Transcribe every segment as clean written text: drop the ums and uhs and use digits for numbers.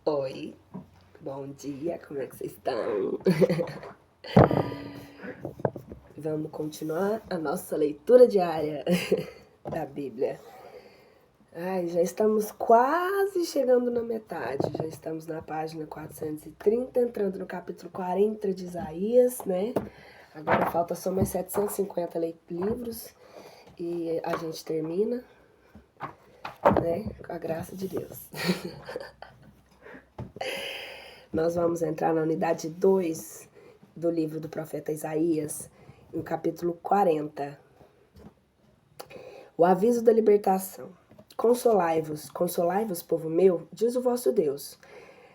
Oi, bom dia, como é que vocês estão? Vamos continuar a nossa leitura diária da Bíblia. Ai, já estamos quase chegando na metade, já estamos na página 430, entrando no capítulo 40 de Isaías, né? Agora falta só mais 750 livros e a gente termina, né? Com a graça de Deus. Nós vamos entrar na unidade 2 do livro do profeta Isaías, no capítulo 40. O aviso da libertação. Consolai-vos, povo meu, diz o vosso Deus.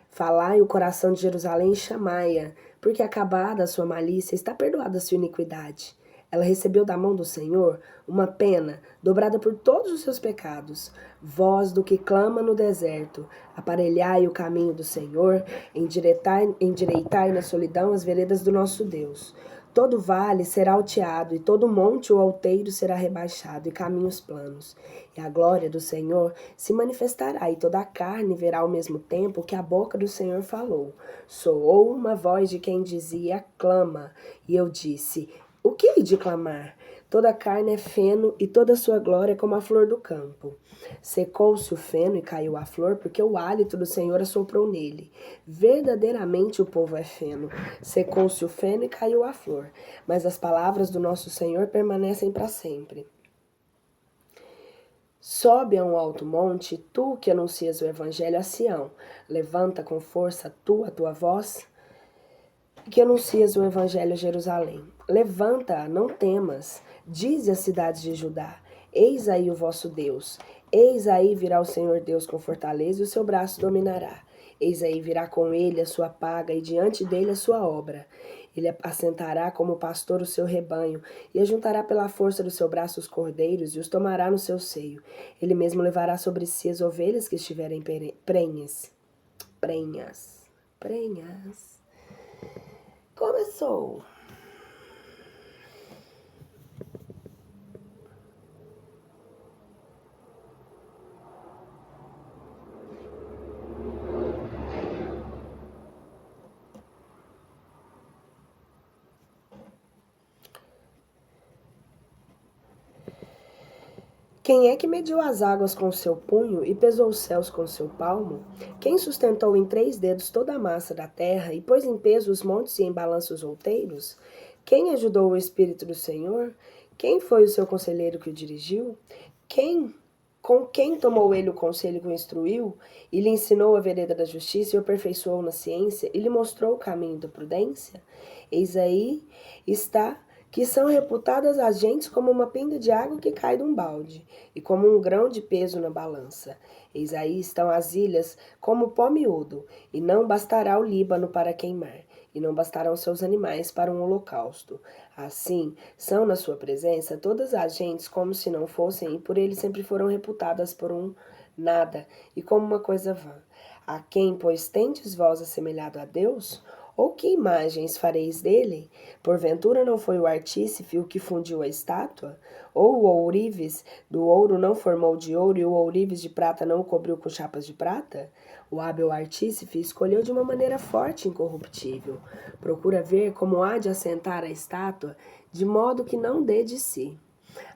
Falai o coração de Jerusalém e chamai-a, porque acabada a sua malícia, está perdoada a sua iniquidade. Ela recebeu da mão do Senhor uma pena dobrada por todos os seus pecados. Voz do que clama no deserto, aparelhai o caminho do Senhor, endireitai na solidão as veredas do nosso Deus. Todo vale será alteado, e todo monte ou alteiro será rebaixado, e caminhos planos. E a glória do Senhor se manifestará, e toda a carne verá ao mesmo tempo que a boca do Senhor falou. Soou uma voz de quem dizia, clama. E eu disse, o que hei de clamar? Toda a carne é feno, e toda a sua glória é como a flor do campo. Secou-se o feno e caiu a flor, porque o hálito do Senhor assoprou nele. Verdadeiramente o povo é feno. Secou-se o feno e caiu a flor. Mas as palavras do nosso Senhor permanecem para sempre. Sobe a um alto monte, tu que anuncias o evangelho a Sião. Levanta com força a tua voz, que anuncias o evangelho a Jerusalém. Levanta, não temas. Dize às cidades de Judá, eis aí o vosso Deus. Eis aí virá o Senhor Deus com fortaleza e o seu braço dominará. Eis aí virá com ele a sua paga e diante dele a sua obra. Ele assentará como pastor o seu rebanho e ajuntará pela força do seu braço os cordeiros e os tomará no seu seio. Ele mesmo levará sobre si as ovelhas que estiverem prenhas. Começou. Quem é que mediu as águas com o seu punho e pesou os céus com o seu palmo? Quem sustentou em 3 dedos toda a massa da terra e pôs em peso os montes e em balanço os outeiros? Quem ajudou o Espírito do Senhor? Quem foi o seu conselheiro que o dirigiu? Com quem tomou ele o conselho que o instruiu, e lhe ensinou a vereda da justiça, e o aperfeiçoou na ciência, e lhe mostrou o caminho da prudência? Eis aí está, que são reputadas as gentes como uma pinga de água que cai de um balde, e como um grão de peso na balança. Eis aí estão as ilhas como pó miúdo, e não bastará o Líbano para queimar, e não bastarão seus animais para um holocausto. Assim, são na sua presença todas as gentes como se não fossem, e por ele sempre foram reputadas por um nada, e como uma coisa vã. A quem, pois, tendes vós assemelhado a Deus? Ou que imagens fareis dele? Porventura não foi o artífice o que fundiu a estátua? Ou o ourives do ouro não formou de ouro, e o ourives de prata não o cobriu com chapas de prata? O hábil artífice escolheu de uma maneira forte e incorruptível. Procura ver como há de assentar a estátua, de modo que não dê de si.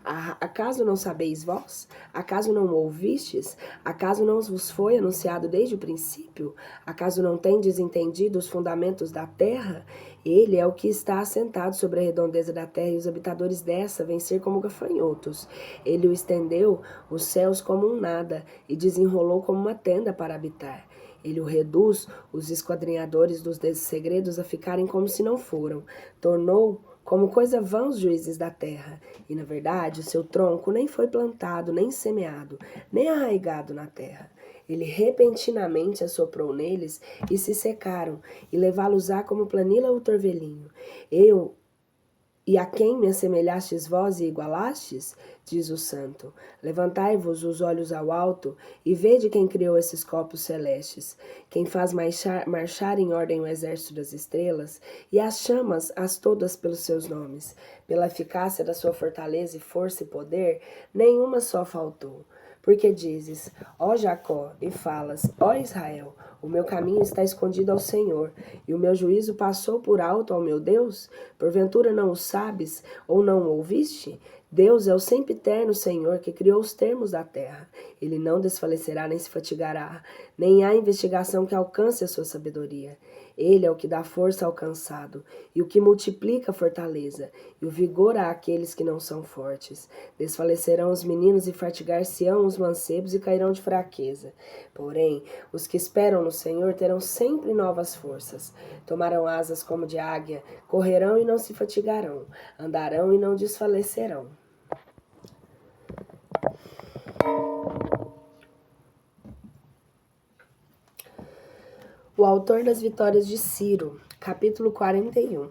Acaso não sabeis vós? Acaso não ouvistes? Acaso não vos foi anunciado desde o princípio? Acaso não tendes entendido os fundamentos da terra? Ele é o que está assentado sobre a redondeza da terra, e os habitadores dessa vêm ser como gafanhotos. Ele o estendeu os céus como um nada, e desenrolou como uma tenda para habitar. Ele o reduz, os esquadrinhadores dos segredos, a ficarem como se não foram. Tornou como coisa vã os juízes da terra. E, na verdade, o seu tronco nem foi plantado, nem semeado, nem arraigado na terra. Ele repentinamente assoprou neles e se secaram, e levá-los-á como planila ou torvelinho. E a quem me assemelhastes vós e igualastes? Diz o santo. Levantai-vos os olhos ao alto e vede quem criou esses corpos celestes, quem faz marchar em ordem o exército das estrelas, e as chamas as todas pelos seus nomes. Pela eficácia da sua fortaleza e força e poder, nenhuma só faltou. Porque dizes, ó Jacó, e falas, ó Israel, o meu caminho está escondido ao Senhor, e o meu juízo passou por alto ao meu Deus? Porventura não o sabes, ou não o ouviste? Deus é o sempiterno Senhor que criou os termos da terra. Ele não desfalecerá nem se fatigará, nem há investigação que alcance a sua sabedoria. Ele é o que dá força ao cansado, e o que multiplica a fortaleza, e o vigor àqueles que não são fortes. Desfalecerão os meninos e fatigar-se-ão os mancebos e cairão de fraqueza. Porém, os que esperam no Senhor terão sempre novas forças. Tomarão asas como de águia, correrão e não se fatigarão, andarão e não desfalecerão. O autor das Vitórias de Ciro, capítulo 41.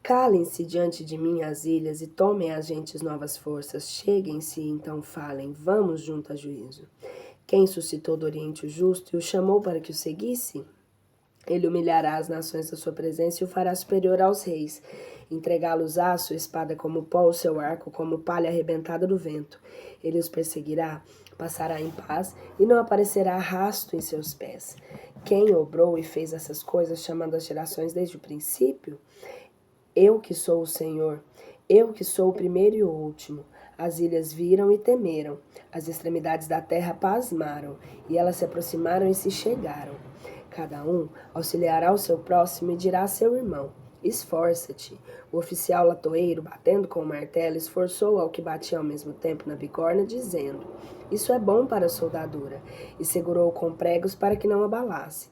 Calem-se diante de mim as ilhas e tomem as gentes novas forças. Cheguem-se e então falem, vamos junto a juízo. Quem suscitou do Oriente o justo e o chamou para que o seguisse? Ele humilhará as nações da sua presença e o fará superior aos reis. Entregá-los-á a sua espada como pó, o seu arco como palha arrebentada do vento. Ele os perseguirá, passará em paz e não aparecerá rasto em seus pés. Quem obrou e fez essas coisas, chamando as gerações desde o princípio? Eu que sou o Senhor, eu que sou o primeiro e o último. As ilhas viram e temeram, as extremidades da terra pasmaram, e elas se aproximaram e se chegaram. Cada um auxiliará o seu próximo e dirá a seu irmão, esforça-te. O oficial latoeiro, batendo com o martelo, esforçou ao que batia ao mesmo tempo na bigorna, dizendo, isso é bom para a soldadura, e segurou com pregos para que não abalasse.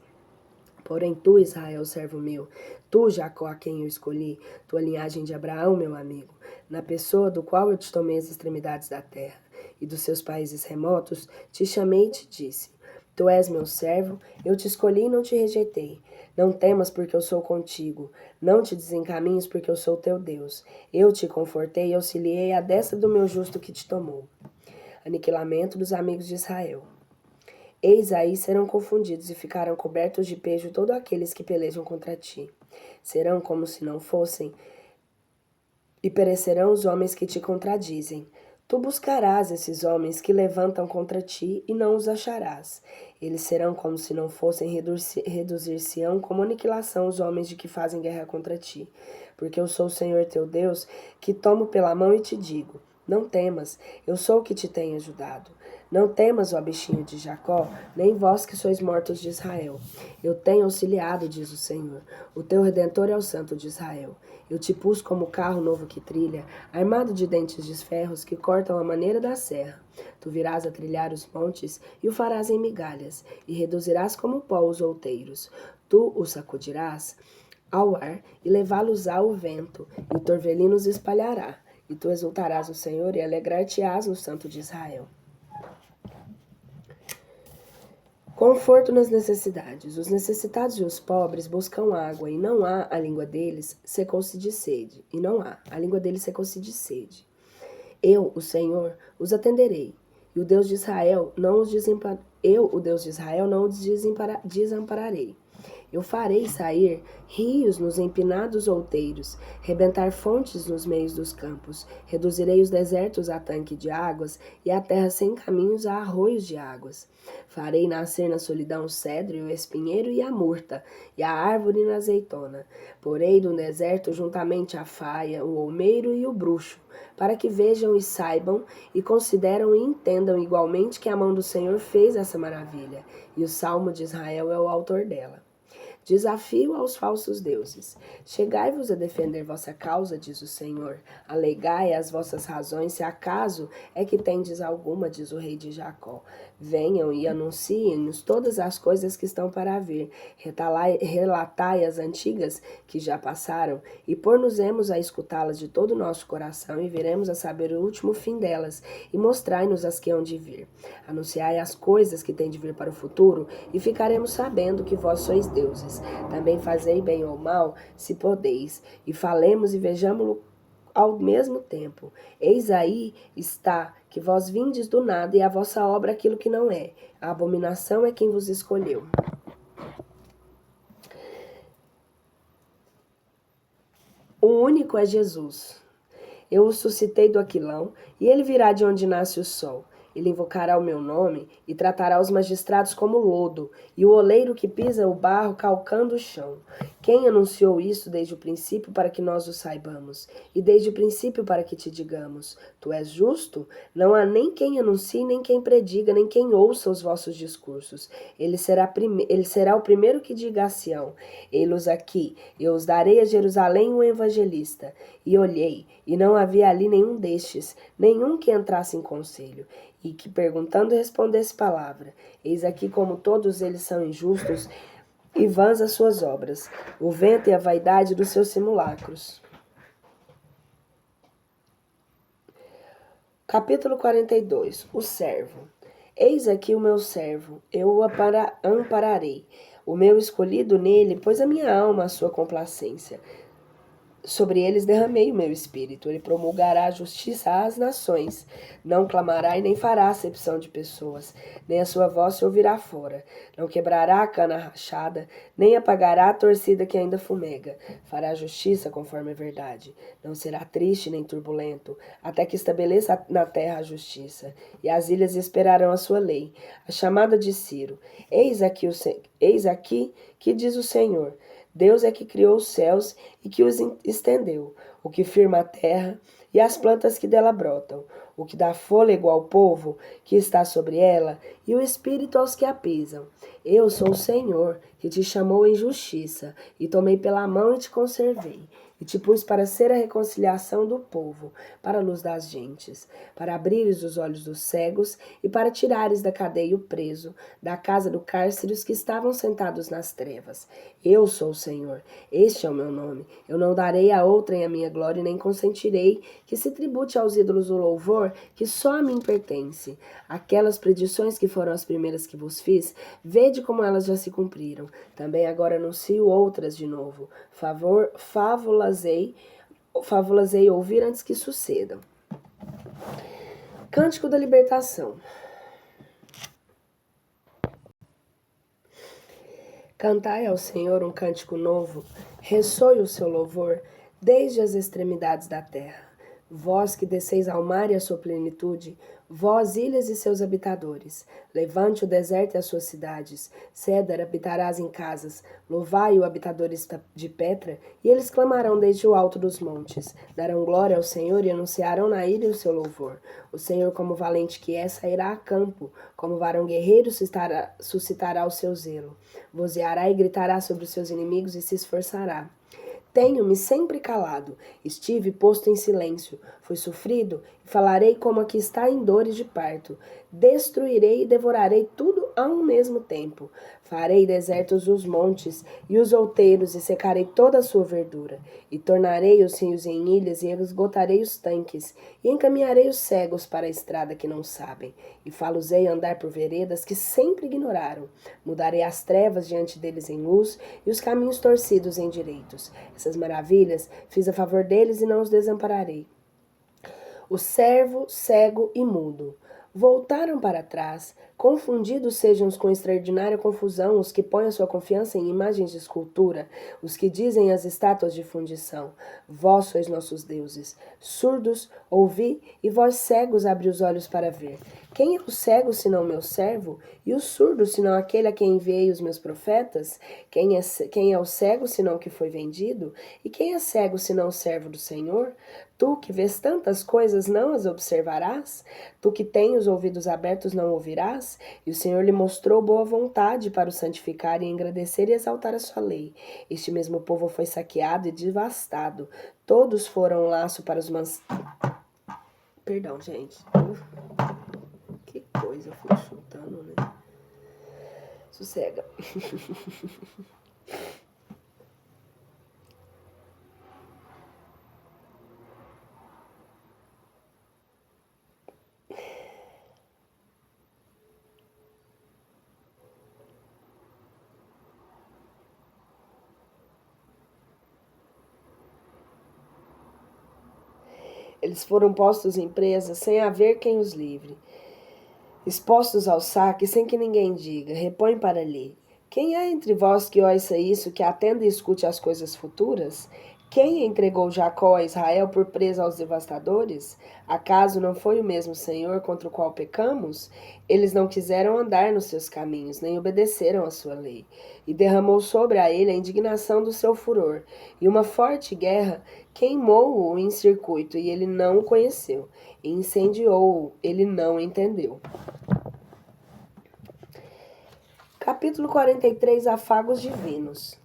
Porém tu, Israel, servo meu, tu, Jacó, a quem eu escolhi, tua linhagem de Abraão, meu amigo, na pessoa do qual eu te tomei as extremidades da terra, e dos seus países remotos, te chamei e te disse, tu és meu servo, eu te escolhi e não te rejeitei. Não temas, porque eu sou contigo. Não te desencaminhes, porque eu sou teu Deus. Eu te confortei e auxiliei a destra do meu justo que te tomou. Aniquilamento dos amigos de Israel. Eis aí serão confundidos e ficarão cobertos de pejo todos aqueles que pelejam contra ti. Serão como se não fossem, e perecerão os homens que te contradizem. Tu buscarás esses homens que levantam contra ti e não os acharás. Eles serão como se não fossem, reduzir-se-ão como aniquilação os homens de que fazem guerra contra ti. Porque eu sou o Senhor teu Deus, que tomo pela mão e te digo, não temas, eu sou o que te tenho ajudado. Não temas, ó bichinho de Jacó, nem vós que sois mortos de Israel. Eu tenho auxiliado, diz o Senhor. O teu Redentor é o Santo de Israel. Eu te pus como carro novo que trilha, armado de dentes de ferros que cortam a maneira da serra. Tu virás a trilhar os montes e o farás em migalhas, e reduzirás como pó os outeiros. Tu o sacudirás ao ar e levá-los ao vento, e o torvelino os espalhará. E tu exultarás no Senhor e alegrar-te-ás no Santo de Israel. Conforto nas necessidades. Os necessitados e os pobres buscam água, e não há, a língua deles secou-se de sede. E não há, a língua deles secou-se de sede. Eu, o Senhor, os atenderei, e o Deus de Israel não os desampararei. Eu farei sair rios nos empinados outeiros, rebentar fontes nos meios dos campos. Reduzirei os desertos a tanque de águas e a terra sem caminhos a arroios de águas. Farei nascer na solidão o cedro e o espinheiro e a murta, e a árvore na azeitona. Porei no deserto juntamente a faia, o olmeiro e o bruxo, para que vejam e saibam, e consideram e entendam igualmente que a mão do Senhor fez essa maravilha, e o Salmo de Israel é o autor dela. Desafio aos falsos deuses. Chegai-vos a defender vossa causa, diz o Senhor. Alegai as vossas razões, se acaso é que tendes alguma, diz o rei de Jacó. Venham e anunciem-nos todas as coisas que estão para vir. Relatai as antigas que já passaram, e por-nos-emos a escutá-las de todo o nosso coração, e viremos a saber o último fim delas, e mostrai-nos as que hão de vir. Anunciai as coisas que têm de vir para o futuro, e ficaremos sabendo que vós sois deuses. Também fazei bem ou mal, se podeis, e falemos e vejamo-lo ao mesmo tempo. Eis aí está, que vós vindes do nada, e a vossa obra aquilo que não é. A abominação é quem vos escolheu. O único é Jesus. Eu o suscitei do aquilão, e ele virá de onde nasce o sol, Ele invocará o meu nome e tratará os magistrados como lodo, e o oleiro que pisa o barro calcando o chão. Quem anunciou isso desde o princípio para que nós o saibamos? E desde o princípio para que te digamos: tu és justo? Não há nem quem anuncie, nem quem prediga, nem quem ouça os vossos discursos. Ele será o primeiro que diga a Sião: ei-los aqui, eu os darei a Jerusalém um evangelista. E olhei, e não havia ali nenhum destes, nenhum que entrasse em conselho, e que perguntando respondesse palavra. Eis aqui como todos eles são injustos, e vãs as suas obras, o vento e a vaidade dos seus simulacros. Capítulo 42. O servo. Eis aqui o meu servo, eu o ampararei. O meu escolhido nele, pôs a minha alma a sua complacência. Sobre eles derramei o meu espírito. Ele promulgará a justiça às nações. Não clamará e nem fará acepção de pessoas. Nem a sua voz se ouvirá fora. Não quebrará a cana rachada, nem apagará a torcida que ainda fumega. Fará justiça conforme a verdade. Não será triste nem turbulento, até que estabeleça na terra a justiça. E as ilhas esperarão a sua lei. A chamada de Ciro. Eis aqui que diz o Senhor. Deus é que criou os céus e que os estendeu, o que firma a terra e as plantas que dela brotam, o que dá fôlego ao povo que está sobre ela e o espírito aos que a pisam. Eu sou o Senhor, que te chamou em justiça, e tomei pela mão e te conservei. E te pus para ser a reconciliação do povo, para a luz das gentes, para abrires os olhos dos cegos e para tirares da cadeia o preso, da casa do cárcere os que estavam sentados nas trevas. Eu sou o Senhor, este é o meu nome. Eu não darei a outrem a minha glória, nem consentirei que se tribute aos ídolos o louvor que só a mim pertence. Aquelas predições que foram as primeiras que vos fiz, vede como elas já se cumpriram. Também agora anuncio outras de novo. Fábulas-ei ouvir antes que sucedam. Cântico da Libertação. Cantai ao Senhor um cântico novo, ressoe o seu louvor desde as extremidades da terra. Vós que desceis ao mar e a sua plenitude, vós ilhas e seus habitadores, levante o deserto e as suas cidades, Cedar habitarás em casas, louvai-o habitadores de Petra, e eles clamarão desde o alto dos montes, darão glória ao Senhor e anunciarão na ilha o seu louvor. O Senhor, como valente que é, sairá a campo, como varão guerreiro suscitará o seu zelo, vozeará e gritará sobre os seus inimigos e se esforçará. Tenho-me sempre calado, estive posto em silêncio, fui sofrido e falarei como a que está em dores de parto. Destruirei e devorarei tudo a um mesmo tempo. Farei desertos os montes e os outeiros e secarei toda a sua verdura. E tornarei os rios em ilhas e esgotarei os tanques. E encaminharei os cegos para a estrada que não sabem. E fá-los-ei andar por veredas que sempre ignoraram. Mudarei as trevas diante deles em luz e os caminhos torcidos em direitos. Essas maravilhas fiz a favor deles e não os desampararei. O servo, cego e mudo voltaram para trás, confundidos sejam com extraordinária confusão os que põem a sua confiança em imagens de escultura, os que dizem as estátuas de fundição: vós sois nossos deuses. Surdos, ouvi, e vós cegos abri os olhos para ver. Quem é o cego senão meu servo? E o surdo senão aquele a quem enviei os meus profetas? Quem é o cego senão o que foi vendido? E quem é cego senão o servo do Senhor? Tu que vês tantas coisas não as observarás? Tu que tens os ouvidos abertos não ouvirás? E o Senhor lhe mostrou boa vontade para o santificar e engrandecer e exaltar a sua lei. Este mesmo povo foi saqueado e devastado. Todos foram um laço para os Perdão, gente. Que coisa, eu fui chutando, né? Sossega. Eles foram postos em presa sem haver quem os livre. Expostos ao saque sem que ninguém diga, repõe para ali. Quem há entre vós que ouça isso, que atenda e escute as coisas futuras? Quem entregou Jacó a Israel por presa aos devastadores? Acaso não foi o mesmo Senhor contra o qual pecamos? Eles não quiseram andar nos seus caminhos, nem obedeceram à sua lei. E derramou sobre a ele a indignação do seu furor. E uma forte guerra queimou-o em circuito, e ele não o conheceu. E incendiou-o, ele não entendeu. Capítulo 43, Afagos divinos.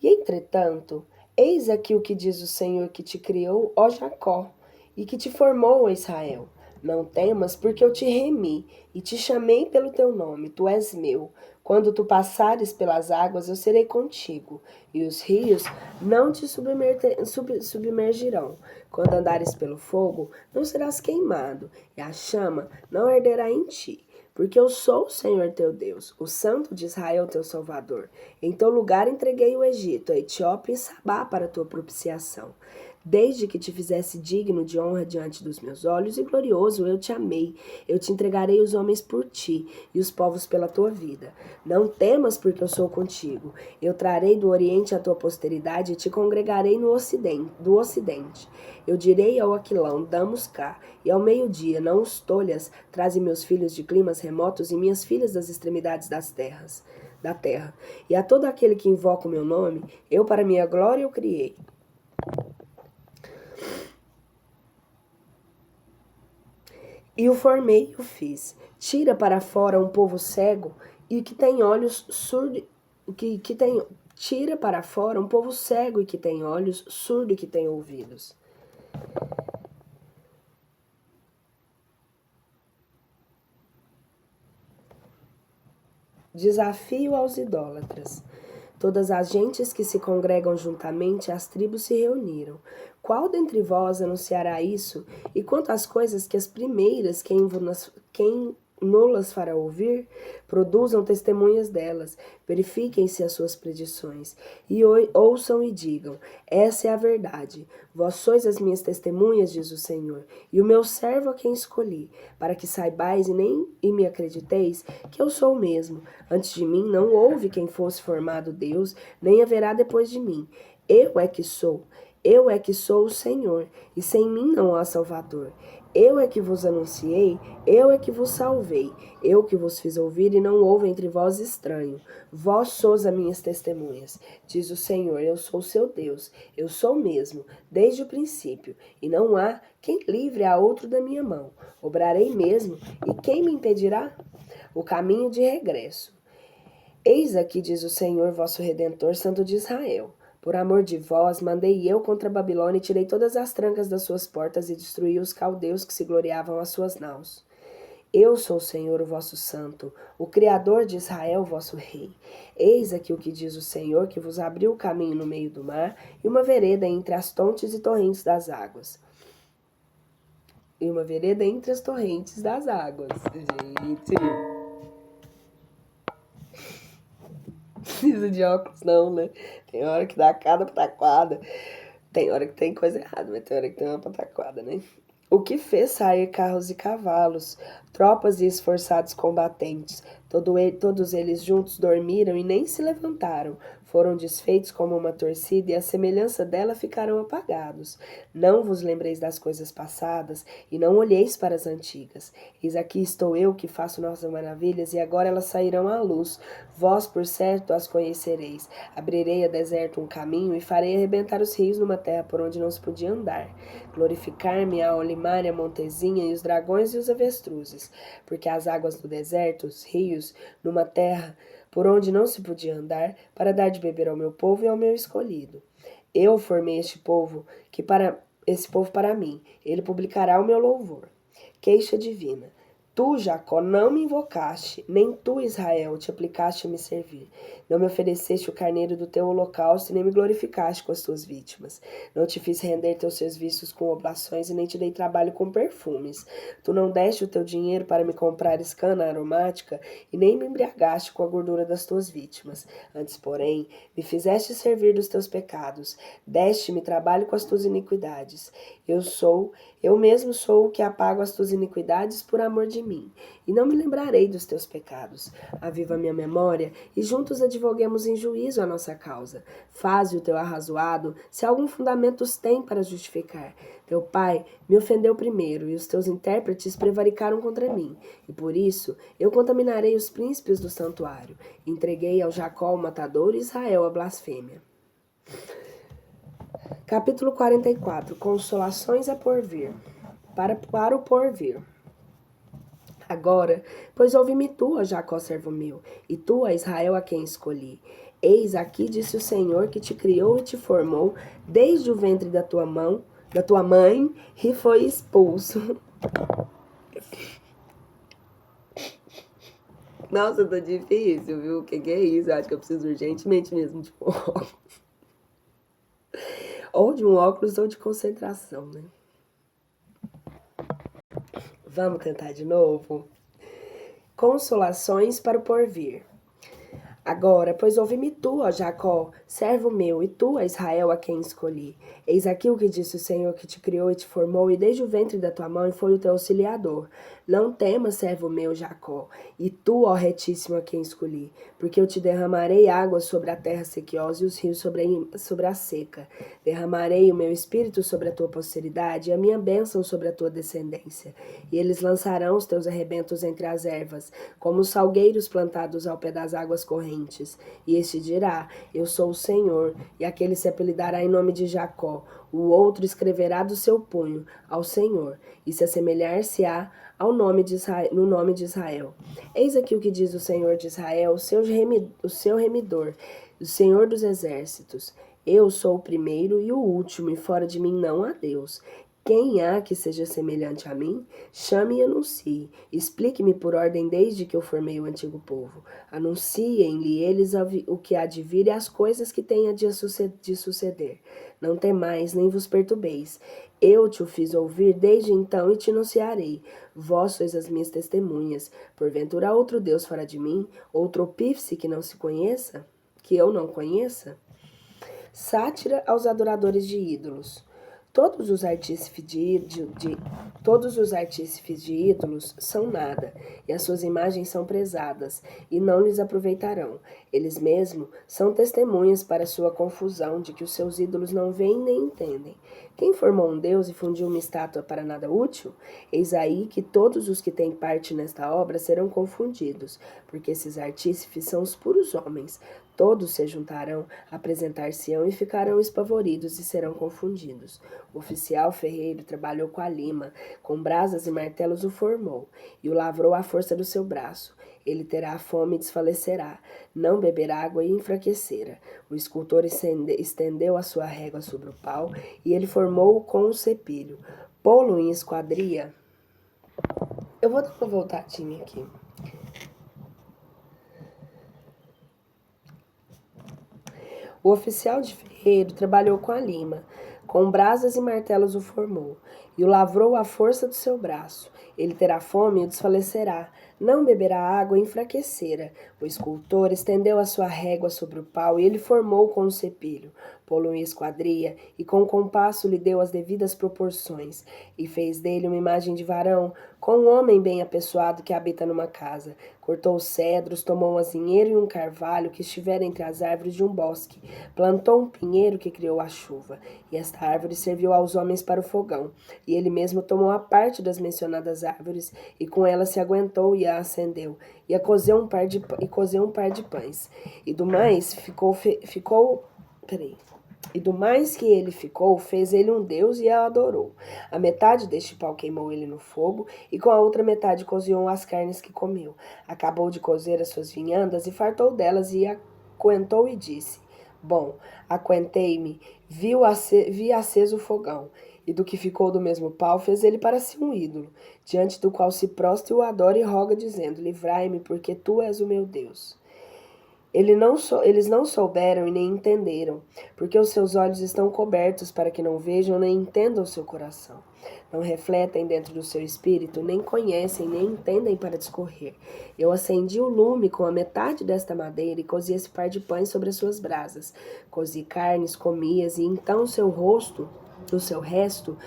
E entretanto, eis aqui o que diz o Senhor que te criou, ó Jacó, e que te formou, ó Israel. Não temas, porque eu te remi, e te chamei pelo teu nome, tu és meu. Quando tu passares pelas águas, eu serei contigo, e os rios não te submergirão. Quando andares pelo fogo, não serás queimado, e a chama não arderá em ti. Porque eu sou o Senhor teu Deus, o Santo de Israel teu Salvador. Em teu lugar entreguei o Egito, a Etiópia e Sabá para tua propiciação. Desde que te fizesse digno de honra diante dos meus olhos e glorioso, eu te amei. Eu te entregarei os homens por ti e os povos pela tua vida. Não temas, porque eu sou contigo. Eu trarei do Oriente a tua posteridade e te congregarei do Ocidente. Eu direi ao Aquilão, damos cá, e ao meio-dia, não os tolhas, traze meus filhos de climas remotos e minhas filhas das extremidades da terra. E a todo aquele que invoca o meu nome, eu para minha glória o criei. E o formei e o fiz. Tira para fora um povo cego e que tem olhos surdos, tira para fora um povo cego e que tem olhos, surdo e que tem ouvidos. Desafio aos idólatras. Todas as gentes que se congregam juntamente, as tribos se reuniram. Qual dentre vós anunciará isso? E quanto às coisas que as primeiras, quem nulas fará ouvir, produzam testemunhas delas, verifiquem-se as suas predições, e ouçam e digam, essa é a verdade. Vós sois as minhas testemunhas, diz o Senhor, e o meu servo a quem escolhi, para que saibais e me acrediteis que eu sou o mesmo. Antes de mim não houve quem fosse formado Deus, nem haverá depois de mim. Eu é que sou o Senhor, e sem mim não há Salvador. Eu é que vos anunciei, eu é que vos salvei, eu que vos fiz ouvir e não houve entre vós estranho. Vós sois as minhas testemunhas, diz o Senhor, eu sou seu Deus, eu sou mesmo, desde o princípio, e não há quem livre a outro da minha mão. Obrarei mesmo, e quem me impedirá? O caminho de regresso. Eis aqui, diz o Senhor, vosso Redentor, Santo de Israel. Por amor de vós, mandei eu contra a Babilônia e tirei todas as trancas das suas portas e destruí os caldeus que se gloriavam às suas naus. Eu sou o Senhor, o vosso santo, o Criador de Israel, vosso rei. Eis aqui o que diz o Senhor, que vos abriu o caminho no meio do mar e uma vereda entre as fontes e torrentes das águas. E uma vereda entre as torrentes das águas. Gente... precisa de óculos não, né? Tem hora que dá cada pataquada. Tem hora que tem coisa errada, mas tem hora que tem uma pataquada, né? O que fez sair carros e cavalos, tropas e esforçados combatentes. Todos eles juntos dormiram e nem se levantaram. Foram desfeitos como uma torcida e a semelhança dela ficaram apagados. Não vos lembreis das coisas passadas e não olheis para as antigas. Eis aqui estou eu que faço nossas maravilhas e agora elas sairão à luz. Vós, por certo, as conhecereis. Abrirei a deserto um caminho e farei arrebentar os rios numa terra por onde não se podia andar. Glorificar-me a Olimar e a Montezinha e os dragões e os avestruzes, porque as águas do deserto, os rios, numa terra por onde não se podia andar, para dar de beber ao meu povo e ao meu escolhido. Eu formei esse povo para mim. Ele publicará o meu louvor. Queixa divina. Tu, Jacó, não me invocaste, nem tu, Israel, te aplicaste a me servir. Não me ofereceste o carneiro do teu holocausto, nem me glorificaste com as tuas vítimas. Não te fiz render teus serviços com oblações, e nem te dei trabalho com perfumes. Tu não deste o teu dinheiro para me comprar cana aromática, e nem me embriagaste com a gordura das tuas vítimas. Antes, porém, me fizeste servir dos teus pecados. Deste-me trabalho com as tuas iniquidades. Eu mesmo sou o que apago as tuas iniquidades por amor de mim, e não me lembrarei dos teus pecados. Aviva minha memória, e juntos advoguemos em juízo a nossa causa. Faze o teu arrazoado, se algum fundamento os tem para justificar. Teu pai me ofendeu primeiro, e os teus intérpretes prevaricaram contra mim. E por isso eu contaminarei os príncipes do santuário. Entreguei ao Jacó o matador e Israel a blasfêmia. Capítulo 44. Consolações a porvir. Para o porvir. Agora, pois ouve-me tu, ó Jacó, servo meu, e tu, ó Israel, a quem escolhi. Eis aqui, disse o Senhor, que te criou e te formou, desde o ventre da tua mãe, e foi expulso. Nossa, tá difícil, viu? O que é isso? Eu acho que eu preciso urgentemente mesmo de um óculos. Ou de um óculos ou de concentração, né? Vamos cantar de novo? Consolações para o porvir. Agora, pois ouve-me tu, ó Jacó, servo meu, e tu, ó Israel, a quem escolhi. Eis aqui o que disse o Senhor, que te criou e te formou, e desde o ventre da tua mãe foi o teu auxiliador. Não temas, servo meu, Jacó, e tu, ó Retíssimo, a quem escolhi, porque eu te derramarei água sobre a terra sequiosa e os rios sobre a seca. Derramarei o meu espírito sobre a tua posteridade e a minha bênção sobre a tua descendência. E eles lançarão os teus arrebentos entre as ervas, como os salgueiros plantados ao pé das águas correntes. E este dirá, eu sou o Senhor, e aquele se apelidará em nome de Jacó. O outro escreverá do seu punho, ao Senhor, e se assemelhar-se-á no nome de Israel. Eis aqui o que diz o Senhor de Israel, o seu remidor, o Senhor dos exércitos. Eu sou o primeiro e o último, e fora de mim não há Deus. Quem há que seja semelhante a mim? Chame e anuncie. Explique-me por ordem desde que eu formei o antigo povo. Anunciem-lhe eles o que há de vir e as coisas que tenha de suceder. Não temais, nem vos perturbeis. Eu te o fiz ouvir desde então e te anunciarei. Vós sois as minhas testemunhas. Porventura há outro Deus fora de mim? Outro opífice que não se conheça? Que eu não conheça? Sátira aos adoradores de ídolos. Todos os artífices de ídolos são nada, e as suas imagens são prezadas, e não lhes aproveitarão. Eles mesmos são testemunhas para sua confusão de que os seus ídolos não veem nem entendem. Quem formou um Deus e fundiu uma estátua para nada útil? Eis aí que todos os que têm parte nesta obra serão confundidos, porque esses artífices são os puros homens. Todos se juntarão, apresentar-se-ão e ficarão espavoridos e serão confundidos. O oficial ferreiro trabalhou com a lima, com brasas e martelos o formou, e o lavrou à força do seu braço. Ele terá fome e desfalecerá, não beberá água e enfraquecerá. O escultor estendeu a sua régua sobre o pau, e ele formou-o com um cepilho. Pô-lo em esquadria. Eu vou dar uma voltadinha aqui. O oficial de ferreiro trabalhou com a lima, com brasas e martelos o formou, e o lavrou à força do seu braço. Ele terá fome e o desfalecerá, não beberá água e enfraquecerá. O escultor estendeu a sua régua sobre o pau, e ele formou com um cepilho. Pô-lo em esquadria, e com o compasso lhe deu as devidas proporções, e fez dele uma imagem de varão, com um homem bem apessoado que habita numa casa. Cortou os cedros, tomou um azinheiro e um carvalho que estivera entre as árvores de um bosque. Plantou um pinheiro que criou a chuva, e esta árvore serviu aos homens para o fogão. E ele mesmo tomou a parte das mencionadas árvores, e com ela se aguentou e a acendeu, e cozeu um par de pães. E do mais que ele ficou, fez ele um deus e a adorou. A metade deste pau queimou ele no fogo, e com a outra metade cozinhou as carnes que comeu. Acabou de cozer as suas vinhandas, e fartou delas, e aquentou e disse, bom, aquentei-me, vi aceso o fogão, e do que ficou do mesmo pau fez ele para si um ídolo, diante do qual se prostra e o adora e roga, dizendo, livrai-me, porque tu és o meu Deus. Eles não souberam e nem entenderam, porque os seus olhos estão cobertos para que não vejam nem entendam o seu coração. Não refletem dentro do seu espírito, nem conhecem, nem entendem para discorrer. Eu acendi o lume com a metade desta madeira e cozi esse par de pães sobre as suas brasas. Cozi carnes, comias, e então o seu resto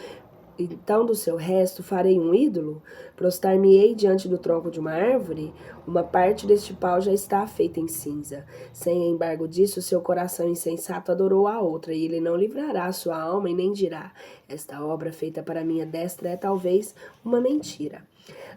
Então do seu resto farei um ídolo? Prostrar-me-ei diante do tronco de uma árvore? Uma parte deste pau já está feita em cinza. Sem embargo disso, seu coração insensato adorou a outra, e ele não livrará a sua alma e nem dirá: esta obra feita para minha destra é talvez uma mentira.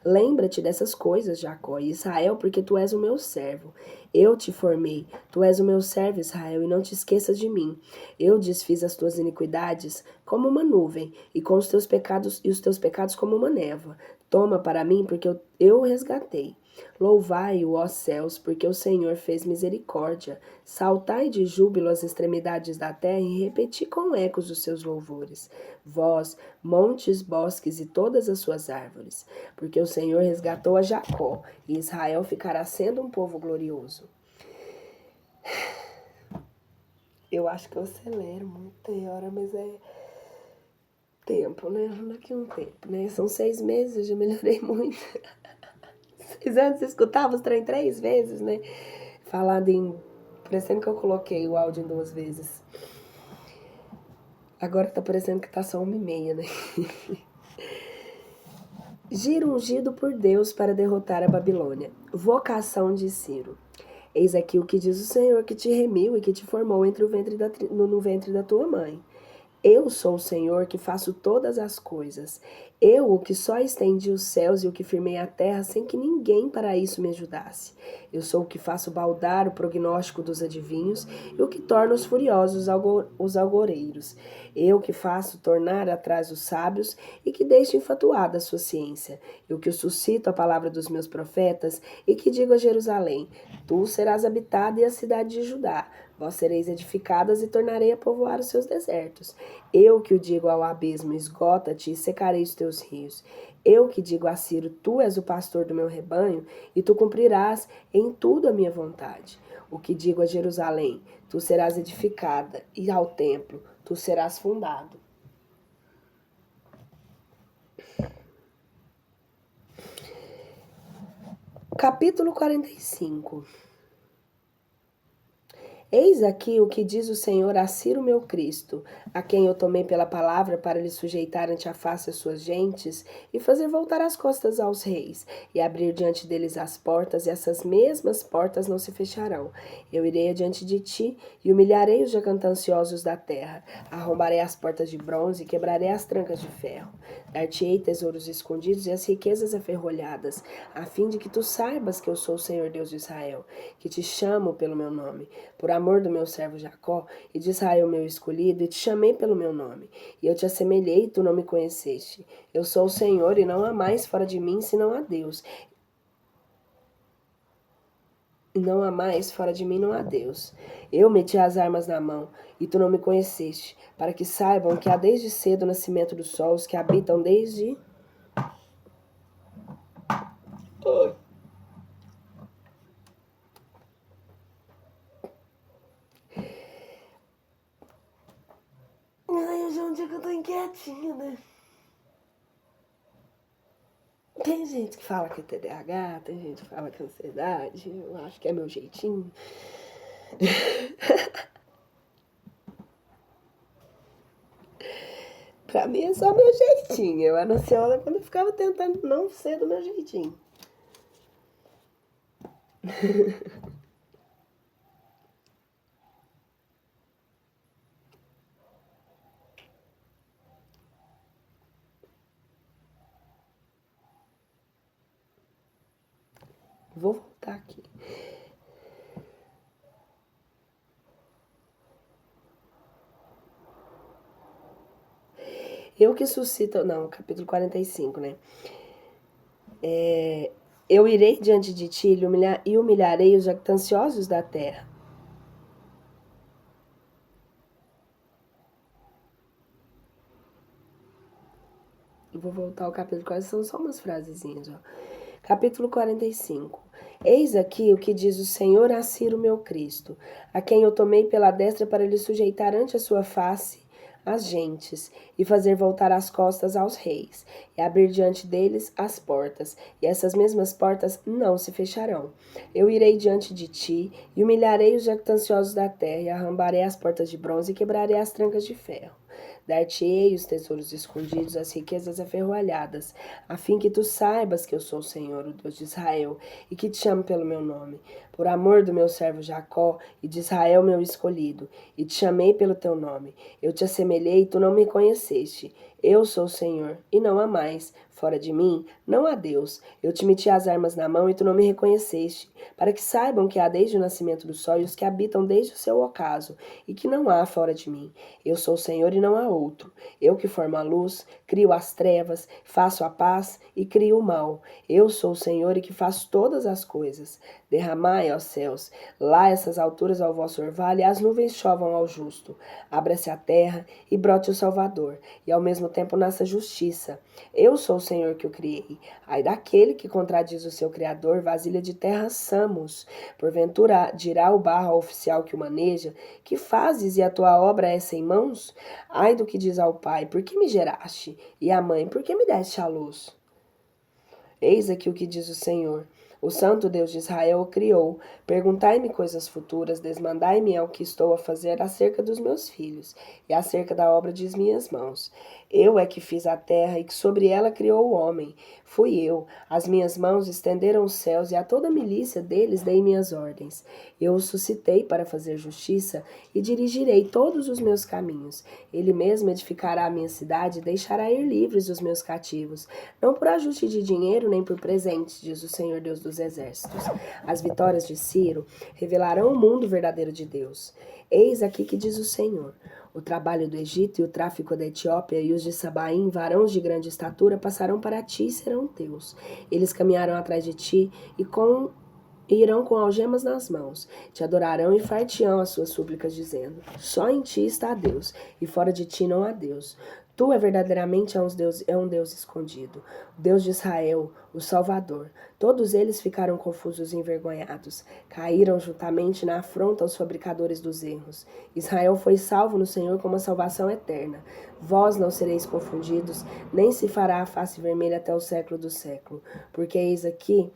Lembra-te dessas coisas, Jacó e Israel, porque tu és o meu servo. Eu te formei, tu és o meu servo, Israel, e não te esqueças de mim. Eu desfiz as tuas iniquidades como uma nuvem, e com os teus pecados como uma névoa. Toma para mim, porque eu o resgatei. Louvai-o, ó céus, porque o Senhor fez misericórdia. Saltai de júbilo as extremidades da terra e repeti com ecos os seus louvores. Vós, montes, bosques e todas as suas árvores, porque o Senhor resgatou a Jacó, e Israel ficará sendo um povo glorioso. Eu acho que eu acelero muito, tem hora, mas é tempo, né? Daqui um tempo, né? São 6 meses, eu já melhorei muito. 6 anos, você escutava os trem 3 vezes, né? Falado em... Parecendo que eu coloquei o áudio em 2 vezes. Agora tá parecendo que tá só 1h30, né? Giro ungido por Deus para derrotar a Babilônia. Vocação de Ciro. Eis aqui o que diz o Senhor que te remiu e que te formou no ventre da tua mãe. Eu sou o Senhor que faço todas as coisas. Eu, o que só estendi os céus e o que firmei a terra sem que ninguém para isso me ajudasse. Eu sou o que faço baldar o prognóstico dos adivinhos e o que torna os furiosos os algoreiros. Eu que faço tornar atrás os sábios e que deixo enfatuada a sua ciência. Eu que suscito a palavra dos meus profetas e que digo a Jerusalém: tu serás habitada e a cidade de Judá. Vós sereis edificadas e tornarei a povoar os seus desertos. Eu que o digo ao abismo, esgota-te e secarei os teus rios. Eu que digo a Ciro, tu és o pastor do meu rebanho, e tu cumprirás em tudo a minha vontade. O que digo a Jerusalém, tu serás edificada, e ao templo, tu serás fundado. Capítulo 45. Eis aqui o que diz o Senhor a Ciro meu Cristo, a quem eu tomei pela palavra para lhe sujeitar ante a face as suas gentes, e fazer voltar as costas aos reis, e abrir diante deles as portas, e essas mesmas portas não se fecharão. Eu irei adiante de ti, e humilharei os jactanciosos da terra, arrombarei as portas de bronze, e quebrarei as trancas de ferro. Dar-te-ei tesouros escondidos e as riquezas aferrolhadas, a fim de que tu saibas que eu sou o Senhor Deus de Israel, que te chamo pelo meu nome. Por amor do meu servo Jacó e de Israel meu escolhido, e te chamei pelo meu nome. E eu te assemelhei e tu não me conheceste. Eu sou o Senhor e não há mais fora de mim senão a Deus. E não há mais fora de mim não há Deus. Eu meti as armas na mão e tu não me conheceste, para que saibam que há desde cedo o nascimento do sol, os que habitam desde... Ai, hoje é um dia que eu tô inquietinha, né? Tem gente que fala que é TDAH, tem gente que fala que é ansiedade, eu acho que é meu jeitinho. Pra mim é só meu jeitinho. Eu era ansiosa quando eu ficava tentando não ser do meu jeitinho. Vou voltar aqui. Eu que suscito... Não, capítulo 45, né? Eu irei diante de ti e humilharei os jactanciosos da terra. Vou voltar ao capítulo 40, são só umas frasezinhas, ó. Capítulo 45. Eis aqui o que diz o Senhor a Ciro meu Cristo, a quem eu tomei pela destra para lhe sujeitar ante a sua face as gentes, e fazer voltar as costas aos reis, e abrir diante deles as portas, e essas mesmas portas não se fecharão. Eu irei diante de ti, e humilharei os jactanciosos da terra, e arrombarei as portas de bronze, e quebrarei as trancas de ferro. Dar-te-ei os tesouros escondidos, as riquezas aferroalhadas, a fim que tu saibas que eu sou o Senhor, o Deus de Israel, e que te chamo pelo meu nome. Por amor do meu servo Jacó e de Israel meu escolhido, e te chamei pelo teu nome. Eu te assemelhei e tu não me conheceste. Eu sou o Senhor, e não há mais. Fora de mim, não há Deus. Eu te meti as armas na mão e tu não me reconheceste, para que saibam que há desde o nascimento do sol e os que habitam desde o seu ocaso, e que não há fora de mim. Eu sou o Senhor e não há outro. Eu que formo a luz, crio as trevas, faço a paz e crio o mal. Eu sou o Senhor e que faço todas as coisas. Derramai, ó céus, lá essas alturas ao vosso orvalho, e as nuvens chovam ao justo. Abra-se a terra e brote o Salvador, e ao mesmo tempo nasça justiça. Eu sou o Senhor que o criei. Ai daquele que contradiz o seu Criador, vasilha de terra Samos. Porventura dirá o barro ao oficial que o maneja: que fazes e a tua obra é sem mãos? Ai do que diz ao pai: por que me geraste? E à mãe: por que me deste à luz? Eis aqui o que diz o Senhor. O Santo Deus de Israel o criou. Perguntai-me coisas futuras, desmandai-me ao que estou a fazer acerca dos meus filhos, e acerca da obra de minhas mãos. Eu é que fiz a terra, e que sobre ela criou o homem. Fui eu. As minhas mãos estenderam os céus, e a toda a milícia deles dei minhas ordens. Eu o suscitei para fazer justiça, e dirigirei todos os meus caminhos. Ele mesmo edificará a minha cidade, e deixará ir livres os meus cativos. Não por ajuste de dinheiro, nem por presentes, diz o Senhor Deus dos exércitos. As vitórias de Ciro revelarão o mundo verdadeiro de Deus. Eis aqui que diz o Senhor: o trabalho do Egito e o tráfico da Etiópia e os de Sabaim, varões de grande estatura, passarão para ti e serão teus. Eles caminharão atrás de ti e irão com algemas nas mãos. Te adorarão e far-te-ão as suas súplicas, dizendo: só em ti está Deus, e fora de ti não há Deus. Tu é verdadeiramente um Deus escondido, o Deus de Israel, o Salvador. Todos eles ficaram confusos e envergonhados. Caíram juntamente na afronta aos fabricadores dos erros. Israel foi salvo no Senhor com uma salvação eterna. Vós não sereis confundidos, nem se fará a face vermelha até o século do século. Porque eis aqui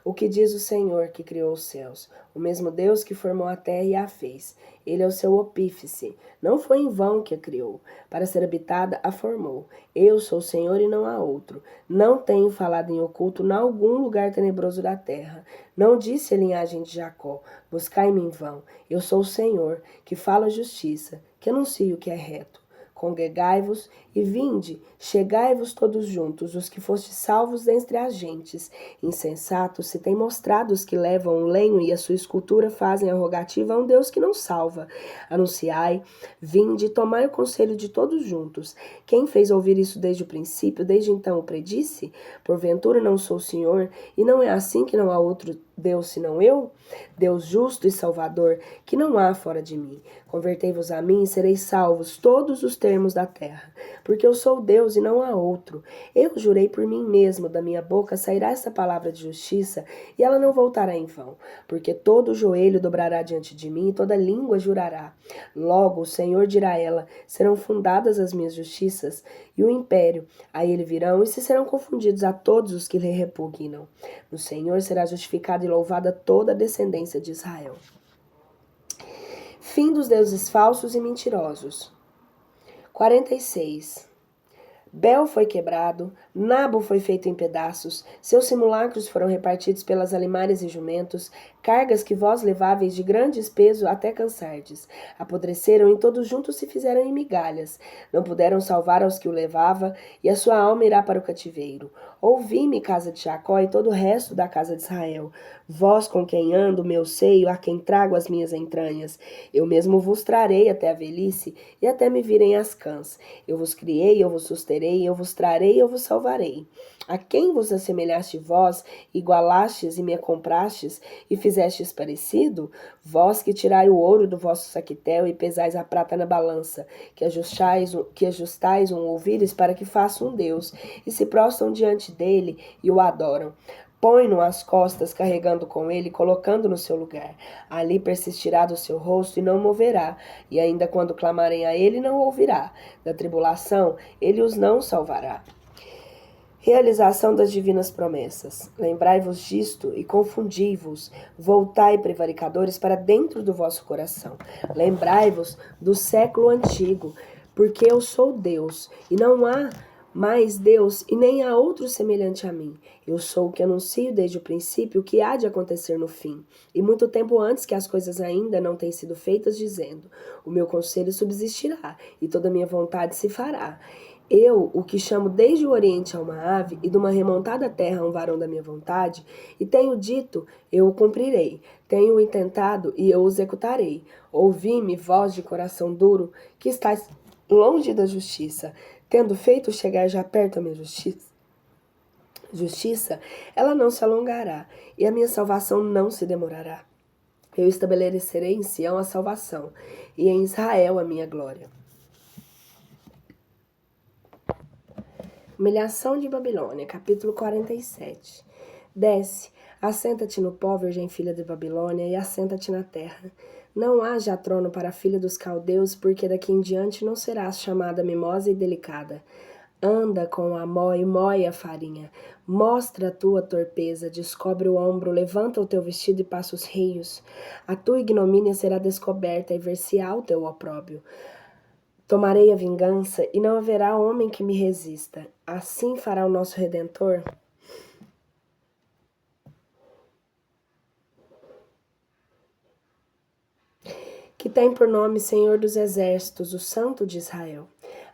o que diz o Senhor que criou os céus, o mesmo Deus que formou a terra e a fez. Ele é o seu opífice. Não foi em vão que a criou. Para ser habitada, a formou. Eu sou o Senhor e não há outro. Não tenho falado em oculto em algum lugar tenebroso da terra. Não disse a linhagem de Jacó: buscai-me em vão. Eu sou o Senhor, que fala a justiça, que anuncio o que é reto. Congregai-vos e vinde, chegai-vos todos juntos, os que fostes salvos dentre as gentes. Insensatos se tem mostrado os que levam o lenho e a sua escultura fazem a rogativa a um Deus que não salva. Anunciai, vinde, tomai o conselho de todos juntos. Quem fez ouvir isso desde o princípio, desde então o predisse? Porventura não sou o Senhor, e não é assim que não há outro Deus senão eu? Deus justo e salvador, que não há fora de mim. Convertei-vos a mim e sereis salvos todos os termos da terra, porque eu sou Deus e não há outro. Eu jurei por mim mesmo, da minha boca sairá essa palavra de justiça, e ela não voltará em vão, porque todo joelho dobrará diante de mim e toda língua jurará. Logo o Senhor dirá a ela: serão fundadas as minhas justiças e o império. A ele virão e se serão confundidos a todos os que lhe repugnam. No Senhor será justificada e louvada toda a descendência de Israel. Fim dos deuses falsos e mentirosos. 46. Bel foi quebrado, Nabo foi feito em pedaços, seus simulacros foram repartidos pelas alimárias e jumentos, cargas que vós leváveis de grandes peso até cansardes. Apodreceram e todos juntos se fizeram em migalhas. Não puderam salvar aos que o levava, e a sua alma irá para o cativeiro. Ouvi-me, casa de Jacó, e todo o resto da casa de Israel. Vós com quem ando, meu seio, a quem trago as minhas entranhas. Eu mesmo vos trarei até a velhice, e até me virem as cãs. Eu vos criei, eu vos susterei, eu vos trarei, eu vos salvarei. A quem vos assemelhaste vós, igualastes e me comprastes, e fizestes parecido? Vós que tirai o ouro do vosso saquitel e pesais a prata na balança, que ajustais um ouvires para que faça um Deus, e se prostram diante dele e o adoram. Põe-no às costas, carregando com ele, colocando no seu lugar. Ali persistirá do seu rosto e não moverá, e ainda quando clamarem a ele, não ouvirá. Da tribulação, ele os não salvará. Realização das divinas promessas. Lembrai-vos disto e confundi-vos. Voltai, prevaricadores, para dentro do vosso coração. Lembrai-vos do século antigo. porque eu sou Deus, e não há mais Deus, e nem há outro semelhante a mim. Eu sou o que anuncio desde o princípio o que há de acontecer no fim, e muito tempo antes que as coisas ainda não tenham sido feitas, dizendo: o meu conselho subsistirá, e toda a minha vontade se fará. Eu, o que chamo desde o Oriente a uma ave, e de uma remontada terra a um varão da minha vontade, e tenho dito, eu o cumprirei. Tenho intentado, e eu o executarei. Ouvi-me, voz de coração duro, que estás longe da justiça, tendo feito chegar já perto a minha justiça, ela não se alongará, e a minha salvação não se demorará. Eu estabelecerei em Sião a salvação, e em Israel a minha glória. Humilhação de Babilônia, capítulo 47. Desce, assenta-te no pó, virgem filha de Babilônia, e assenta-te na terra. Não há já trono para a filha dos caldeus, porque daqui em diante não serás chamada mimosa e delicada. Anda com a mó e moe a farinha. Mostra a tua torpeza, descobre o ombro, levanta o teu vestido e passa os rios. A tua ignomínia será descoberta e ver-se-á o teu opróbrio. Tomarei a vingança e não haverá homem que me resista. Assim fará o nosso Redentor. Que tem por nome Senhor dos Exércitos, o Santo de Israel.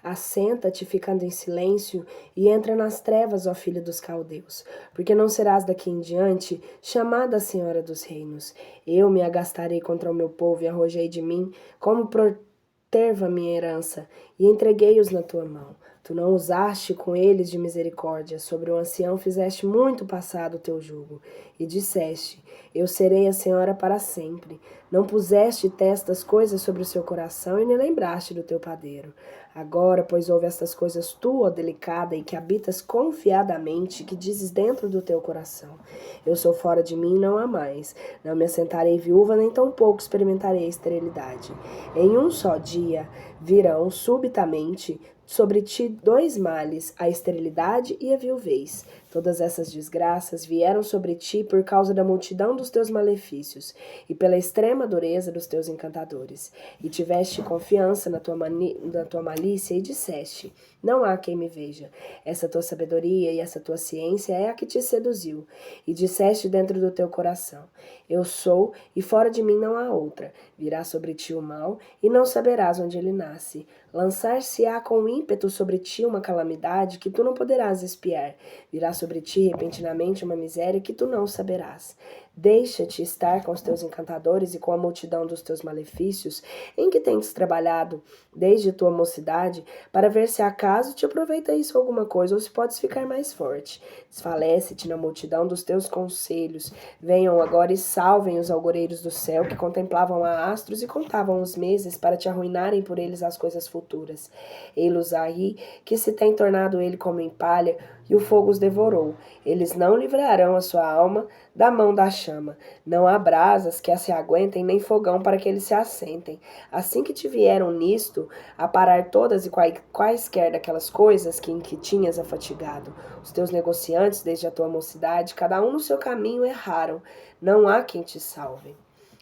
Assenta-te, ficando em silêncio, e entra nas trevas, ó filho dos caldeus, porque não serás daqui em diante chamada Senhora dos Reinos. Eu me agastarei contra o meu povo e arrojei de mim, como proterva minha herança, e entreguei-os na tua mão. Tu não usaste com eles de misericórdia, sobre o ancião fizeste muito passado o teu jugo, e disseste: eu serei a senhora para sempre. Não puseste testas coisas sobre o seu coração, e nem lembraste do teu padeiro. Agora, pois ouve estas coisas tu, ó delicada, e que habitas confiadamente, que dizes dentro do teu coração: eu sou fora de mim, não há mais. Não me assentarei viúva, nem tampouco experimentarei a esterilidade. Em um só dia virão subitamente sobre ti dois males, a esterilidade e a viuvez. Todas essas desgraças vieram sobre ti por causa da multidão dos teus malefícios e pela extrema dureza dos teus encantadores. E tiveste confiança na tua malícia e disseste: não há quem me veja. Essa tua sabedoria e essa tua ciência é a que te seduziu. E disseste dentro do teu coração: eu sou, e fora de mim não há outra. Virá sobre ti o mal, e não saberás onde ele nasce. Lançar-se-á com ímpeto sobre ti uma calamidade que tu não poderás espiar. Virá sobre ti repentinamente uma miséria que tu não saberás. Deixa-te estar com os teus encantadores e com a multidão dos teus malefícios, em que tens trabalhado desde tua mocidade, para ver se acaso te aproveita isso alguma coisa, ou se podes ficar mais forte. Desfalece-te na multidão dos teus conselhos. Venham agora e salvem os algoreiros do céu, que contemplavam a astros e contavam os meses, para te arruinarem por eles as coisas futuras. Ei-los aí, que se tem tornado ele como em palha, e o fogo os devorou. Eles não livrarão a sua alma da mão da chama. Não há brasas que se aguentem, nem fogão para que eles se assentem. Assim que te vieram nisto, a parar todas e quaisquer daquelas coisas em que tinhas afatigado. Os teus negociantes, desde a tua mocidade, cada um no seu caminho erraram. Não há quem te salve.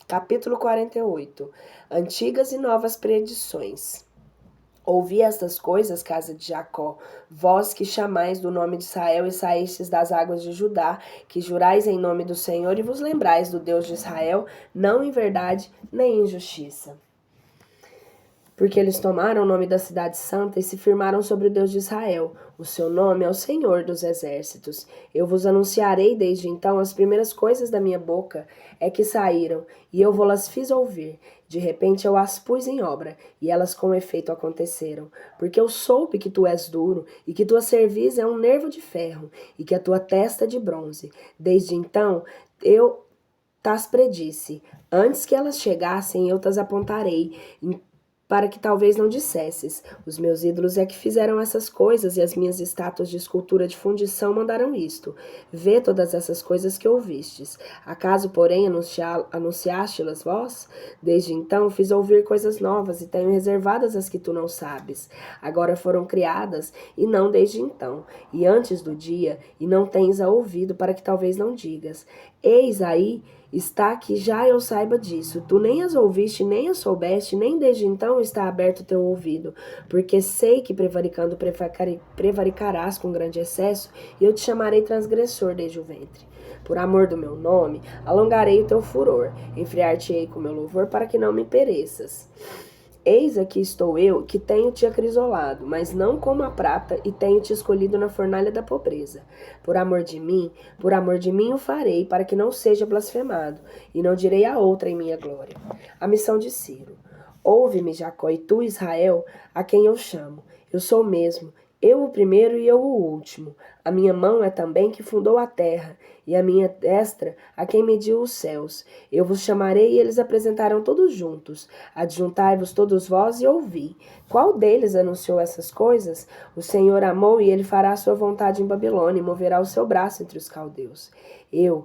Capítulo 48. Antigas e novas predições. Ouvi estas coisas, casa de Jacó, vós que chamais do nome de Israel e saístes das águas de Judá, que jurais em nome do Senhor e vos lembrais do Deus de Israel, não em verdade nem em justiça. Porque eles tomaram o nome da cidade santa e se firmaram sobre o Deus de Israel. O seu nome é o Senhor dos Exércitos. Eu vos anunciarei desde então as primeiras coisas da minha boca é que saíram, e eu vos-las fiz ouvir. De repente eu as pus em obra, e elas com efeito aconteceram. Porque eu soube que tu és duro, e que tua cerviz é um nervo de ferro, e que a tua testa é de bronze. Desde então eu tas predisse. Antes que elas chegassem, eu tas apontarei, para que talvez não dissesses: os meus ídolos é que fizeram essas coisas, e as minhas estátuas de escultura de fundição mandaram isto. Vê todas essas coisas que ouvistes. Acaso, porém, anunciaste-las vós? Desde então fiz ouvir coisas novas, e tenho reservadas as que tu não sabes. Agora foram criadas, e não desde então, e antes do dia, e não tens a ouvido, para que talvez não digas: eis aí, está que já eu saiba disso. Tu nem as ouviste, nem as soubeste, nem desde então está aberto o teu ouvido, porque sei que prevaricando prevaricarás com grande excesso, e eu te chamarei transgressor desde o ventre. Por amor do meu nome, alongarei o teu furor, enfriar-te-ei com meu louvor, para que não me pereças. Eis aqui estou eu, que tenho-te acrisolado, mas não como a prata, e tenho-te escolhido na fornalha da pobreza. Por amor de mim o farei, para que não seja blasfemado, e não direi a outra em minha glória. A missão de Ciro. Ouve-me, Jacó, e tu, Israel, a quem eu chamo. Eu sou mesmo, eu o primeiro e eu o último. A minha mão é também que fundou a terra, e a minha destra a quem mediu os céus. Eu vos chamarei e eles apresentarão todos juntos. Adjuntai-vos todos vós e ouvi. Qual deles anunciou essas coisas? O Senhor amou e ele fará a sua vontade em Babilônia e moverá o seu braço entre os caldeus. Eu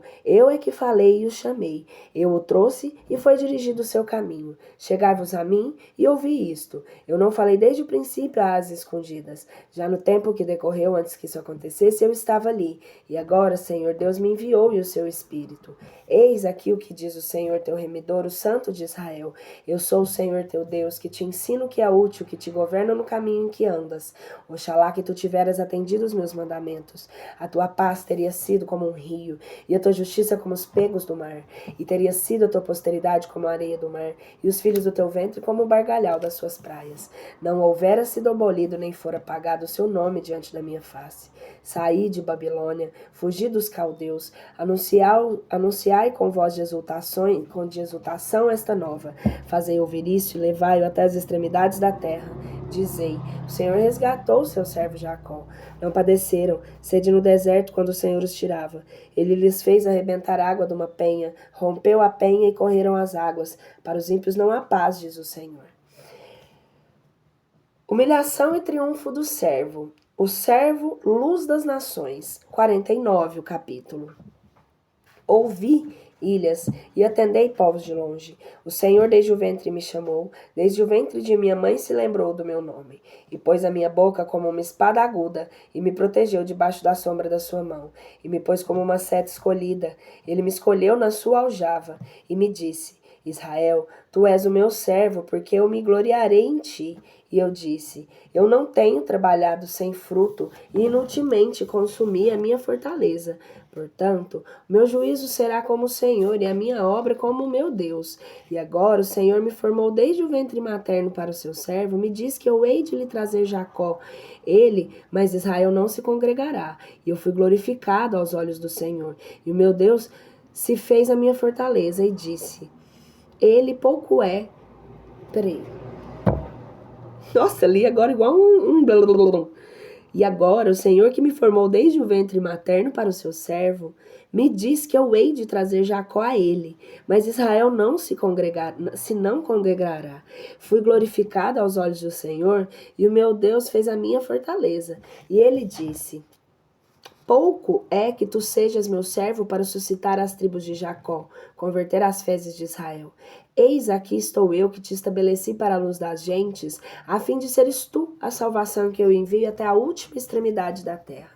é que falei e o chamei. Eu o trouxe e foi dirigido o seu caminho. Chegai-vos a mim e ouvi isto. Eu não falei desde o princípio às escondidas. Já no tempo que decorreu antes que isso acontecesse, eu estava ali. E agora, Senhor Deus, me enviou e o seu Espírito. Eis aqui o que diz o Senhor teu remidor, o Santo de Israel. Eu sou o Senhor teu Deus, que te ensino o que é útil, que te governa no caminho em que andas. Oxalá que tu tiveras atendido os meus mandamentos. A tua paz teria sido como um rio, e a tua justiça como os pegos do mar. E teria sido a tua posteridade como a areia do mar, e os filhos do teu ventre como o bargalhau das suas praias. Não houvera sido abolido, nem fora apagado o seu nome diante da minha face. Saí de Babilônia, fugi dos caldeus, anunciai com voz de exultação esta nova. Fazei ouvir isso e levai-o até as extremidades da terra. Dizei, o Senhor resgatou o seu servo Jacó. Não padeceram sede no deserto quando o Senhor os tirava. Ele lhes fez arrebentar água de uma penha, rompeu a penha e correram as águas. Para os ímpios não há paz, diz o Senhor. Humilhação e triunfo do servo. O servo, luz das nações. 49, o capítulo. Ouvi, ilhas, e atendei, povos de longe. O Senhor desde o ventre me chamou, desde o ventre de minha mãe se lembrou do meu nome, e pôs a minha boca como uma espada aguda, e me protegeu debaixo da sombra da sua mão, e me pôs como uma seta escolhida. Ele me escolheu na sua aljava, e me disse, Israel, tu és o meu servo, porque eu me gloriarei em ti. E eu disse, eu não tenho trabalhado sem fruto, e inutilmente consumi a minha fortaleza. Portanto, o meu juízo será como o Senhor, e a minha obra como o meu Deus. E agora o Senhor me formou desde o ventre materno para o seu servo, me diz que eu hei de lhe trazer Jacó. Mas Israel não se congregará. E eu fui glorificado aos olhos do Senhor. E o meu Deus se fez a minha fortaleza, e disse, ele pouco é... Peraí. Nossa, li agora igual um. E agora o Senhor que me formou desde o ventre materno para o seu servo, me diz que eu hei de trazer Jacó a ele, mas Israel não congregará. Fui glorificado aos olhos do Senhor, e o meu Deus fez a minha fortaleza. E ele disse, pouco é que tu sejas meu servo para suscitar as tribos de Jacó, converter as fezes de Israel. Eis aqui estou eu que te estabeleci para a luz das gentes, a fim de seres tu a salvação que eu envio até a última extremidade da terra.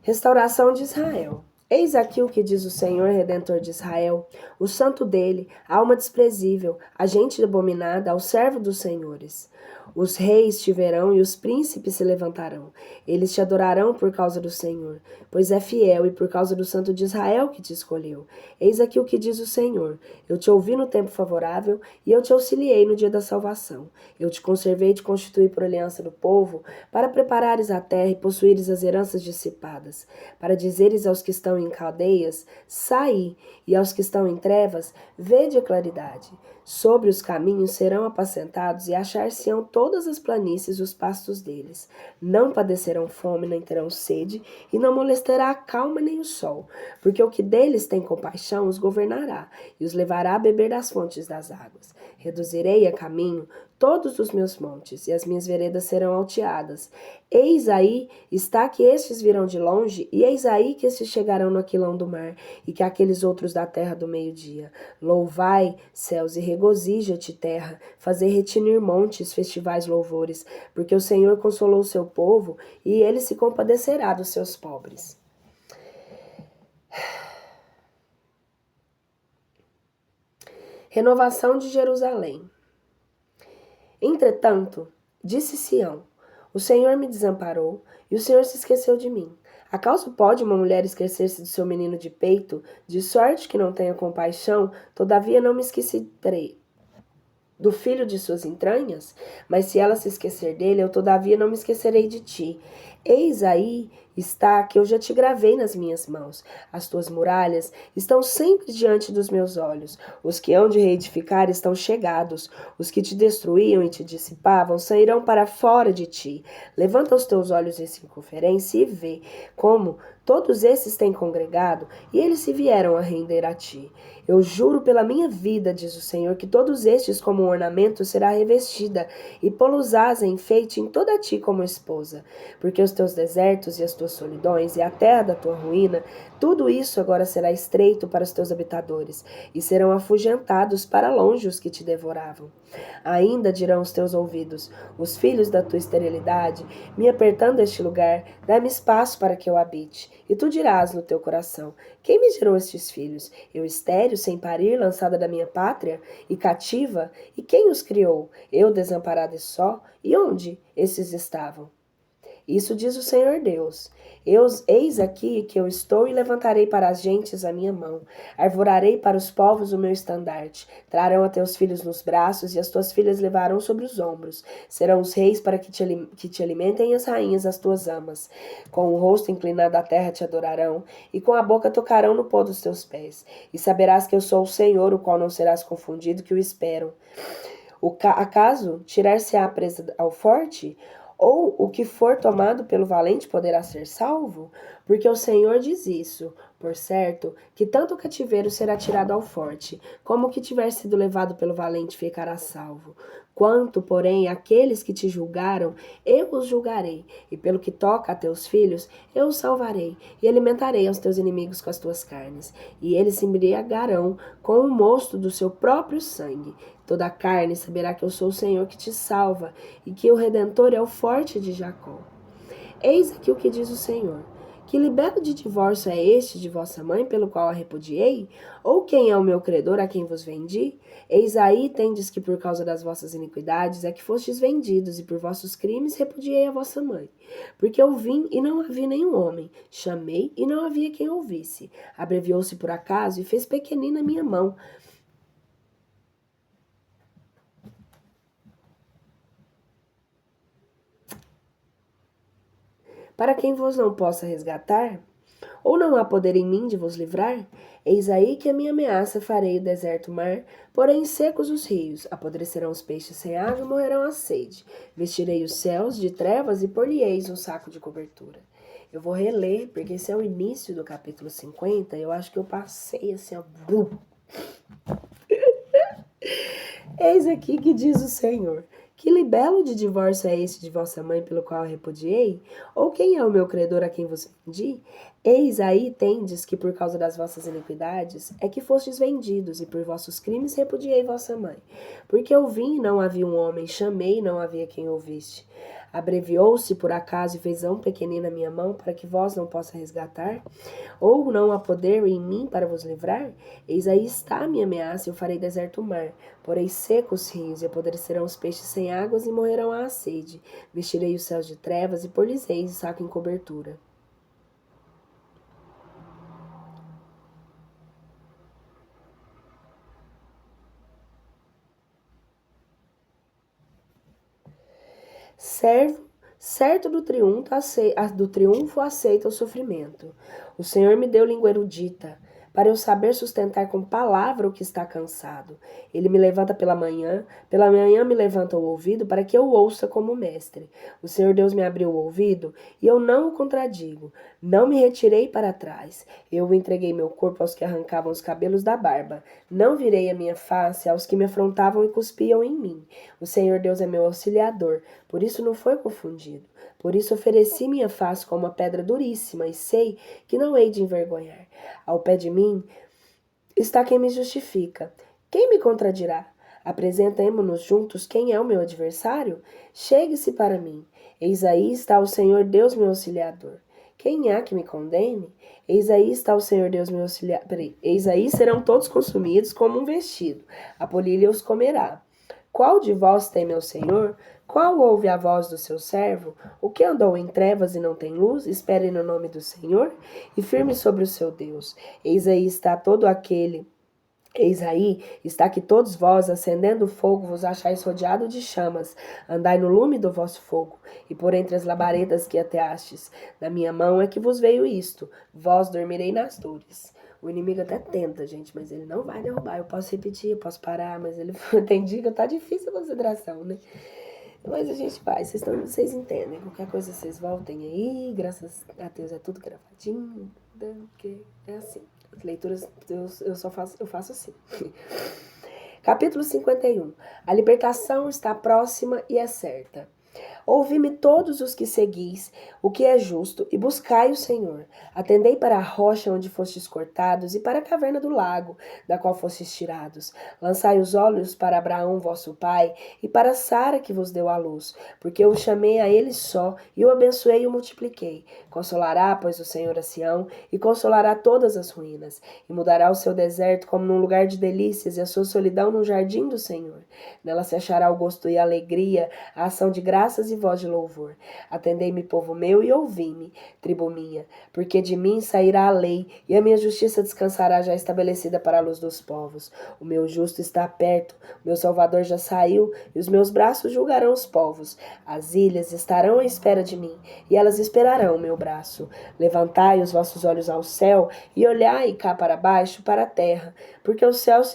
Restauração de Israel. Eis aqui o que diz o Senhor, Redentor de Israel, o santo dele, alma desprezível, a gente abominada, ao servo dos senhores. Os reis te verão e os príncipes se levantarão. Eles te adorarão por causa do Senhor, pois é fiel e por causa do Santo de Israel que te escolheu. Eis aqui o que diz o Senhor. Eu te ouvi no tempo favorável e eu te auxiliei no dia da salvação. Eu te conservei e te constituí por aliança do povo, para preparares a terra e possuíres as heranças dissipadas, para dizeres aos que estão em cadeias, saí, e aos que estão em trevas, vede a claridade. Sobre os caminhos serão apacentados e achar-se-ão todas as planícies os pastos deles. Não padecerão fome, nem terão sede, e não molestará a calma nem o sol, porque o que deles tem compaixão os governará, e os levará a beber das fontes das águas. Reduzirei a caminho todos os meus montes, e as minhas veredas serão alteadas. Eis aí está que estes virão de longe, e eis aí que estes chegarão no aquilão do mar, e que aqueles outros da terra do meio-dia. Louvai, céus, e regozija-te, terra, fazei retinir montes, festivais louvores, porque o Senhor consolou o seu povo, e ele se compadecerá dos seus pobres. Renovação de Jerusalém. Entretanto, disse Sião: o Senhor me desamparou e o Senhor se esqueceu de mim. Acaso pode uma mulher esquecer-se do seu menino de peito, de sorte que não tenha compaixão? Todavia não me esquecerei do filho de suas entranhas? Mas se ela se esquecer dele, eu todavia não me esquecerei de ti. Eis aí está que eu já te gravei nas minhas mãos. As tuas muralhas estão sempre diante dos meus olhos. Os que hão de reedificar estão chegados. Os que te destruíam e te dissipavam sairão para fora de ti. Levanta os teus olhos em circunferência e vê como todos esses têm congregado, e eles se vieram a render a ti. Eu juro pela minha vida, diz o Senhor, que todos estes como um ornamento será revestida, e pô-los-ás em enfeite em toda ti como esposa. Porque os teus desertos e as tuas solidões e a terra da tua ruína, tudo isso agora será estreito para os teus habitadores, e serão afugentados para longe os que te devoravam. Ainda dirão os teus ouvidos, os filhos da tua esterilidade, me apertando este lugar, dá-me espaço para que eu habite. E tu dirás no teu coração, quem me gerou estes filhos? Eu estéril, sem parir, lançada da minha pátria, e cativa? E quem os criou? Eu desamparada e só? E onde esses estavam? Isso diz o Senhor Deus. Eis aqui que eu estou e levantarei para as gentes a minha mão. Arvorarei para os povos o meu estandarte. Trarão a teus filhos nos braços e as tuas filhas levarão sobre os ombros. Serão os reis para que te alimentem e as rainhas as tuas amas. Com o rosto inclinado à terra te adorarão e com a boca tocarão no pó dos teus pés. E saberás que eu sou o Senhor, o qual não serás confundido, que o esperam. Acaso tirar-se-á presa ao forte? Ou o que for tomado pelo valente poderá ser salvo? Porque o Senhor diz isso. Por certo, que tanto o cativeiro será tirado ao forte, como o que tiver sido levado pelo valente ficará salvo. Quanto, porém, àqueles que te julgaram, eu os julgarei, e pelo que toca a teus filhos, eu os salvarei, e alimentarei aos teus inimigos com as tuas carnes, e eles se embriagarão com o mosto do seu próprio sangue. Toda a carne saberá que eu sou o Senhor que te salva, e que o Redentor é o forte de Jacó. Eis aqui o que diz o Senhor. Que libelo de divórcio é este de vossa mãe, pelo qual a repudiei? Ou quem é o meu credor a quem vos vendi? Eis aí tendes que por causa das vossas iniquidades é que fostes vendidos, e por vossos crimes repudiei a vossa mãe. Porque eu vim e não havia nenhum homem, chamei e não havia quem ouvisse. Abreviou-se por acaso e fez pequenina minha mão, para quem vos não possa resgatar? Ou não há poder em mim de vos livrar? Eis aí que a minha ameaça farei o deserto mar, porém secos os rios, apodrecerão os peixes sem água e morrerão a sede. Vestirei os céus de trevas e por-lhe-eis um saco de cobertura. Eu vou reler, porque esse é o início do capítulo 50, eu acho que eu passei assim, ó. Eis aqui que diz o Senhor. Que libelo de divórcio é este de vossa mãe pelo qual a repudiei? Ou quem é o meu credor a quem vos vendi? Eis aí tendes que por causa das vossas iniquidades é que fostes vendidos, e por vossos crimes repudiei vossa mãe. Porque eu vim e não havia um homem, chamei e não havia quem ouviste. Abreviou-se por acaso e fez tão pequenina a minha mão para que vós não possa resgatar? Ou não há poder em mim para vos livrar? Eis aí está a minha ameaça, eu farei deserto o mar, porei secos os rios, e apodrecerão os peixes sem águas e morrerão à sede. Vestirei os céus de trevas e por-lhes-eis o saco em cobertura. Certo do triunfo aceita o sofrimento. O Senhor me deu língua erudita, para eu saber sustentar com palavra o que está cansado. Ele me levanta pela manhã me levanta o ouvido para que eu ouça como mestre. O Senhor Deus me abriu o ouvido e eu não o contradigo. Não me retirei para trás. Eu entreguei meu corpo aos que arrancavam os cabelos da barba. Não virei a minha face aos que me afrontavam e cuspiam em mim. O Senhor Deus é meu auxiliador, por isso não foi confundido. Por isso ofereci minha face como uma pedra duríssima e sei que não hei de envergonhar. Ao pé de mim está quem me justifica. Quem me contradirá? Apresentemo-nos juntos quem é o meu adversário? Chegue-se para mim. Eis aí está o Senhor Deus meu auxiliador. Quem há que me condene? Eis aí está o Senhor Deus meu auxiliar. Eis aí serão todos consumidos como um vestido. A polilha os comerá. Qual de vós teme ao Senhor? Qual ouve a voz do seu servo? O que andou em trevas e não tem luz? Espere no nome do Senhor e firme sobre o seu Deus. Eis aí está todo aquele. Eis aí está que todos vós, acendendo o fogo, vos achais rodeado de chamas. Andai no lume do vosso fogo, e por entre as labaredas que ateastes. Da minha mão é que vos veio isto. Vós dormirei nas dores. O inimigo até tenta, gente, mas ele não vai derrubar. Eu posso repetir, eu posso parar, mas ele tem dia que tá difícil a consideração, né? Mas a gente vai, vocês entendem. Qualquer coisa vocês voltem aí, graças a Deus é tudo gravadinho, porque é assim. As leituras eu faço assim. Capítulo 51. A libertação está próxima e é certa. Ouvi-me todos os que seguis o que é justo, e buscai o Senhor. Atendei para a rocha onde fostes cortados, e para a caverna do lago, da qual fostes tirados. Lançai os olhos para Abraão, vosso pai, e para Sara, que vos deu a luz, porque eu o chamei a ele só, e o abençoei e o multipliquei. Consolará, pois, o Senhor a Sião, e consolará todas as ruínas, e mudará o seu deserto como num lugar de delícias, e a sua solidão num jardim do Senhor. Nela se achará o gosto e a alegria, a ação de graças e voz de louvor. Atendei-me, povo meu, e ouvi-me, tribo minha, porque de mim sairá a lei, e a minha justiça descansará já estabelecida para a luz dos povos. O meu justo está perto, o meu Salvador já saiu, e os meus braços julgarão os povos. As ilhas estarão à espera de mim, e elas esperarão o meu braço. Levantai os vossos olhos ao céu, e olhai cá para baixo, para a terra, porque os céus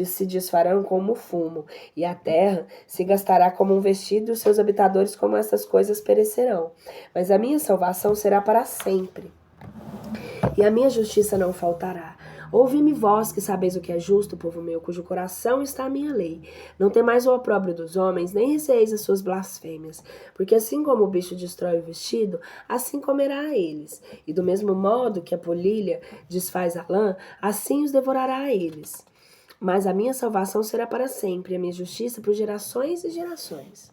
se desfarão como fumo, e a terra se gastará como um vestido, e os seus habitadores como essas coisas perecerão. Mas a minha salvação será para sempre, e a minha justiça não faltará. Ouvi-me vós, que sabeis o que é justo, povo meu, cujo coração está a minha lei. Não temais o opróbrio dos homens, nem receeis as suas blasfêmias, porque assim como o bicho destrói o vestido, assim comerá a eles. E do mesmo modo que a polilha desfaz a lã, assim os devorará a eles. Mas a minha salvação será para sempre, e a minha justiça por gerações e gerações.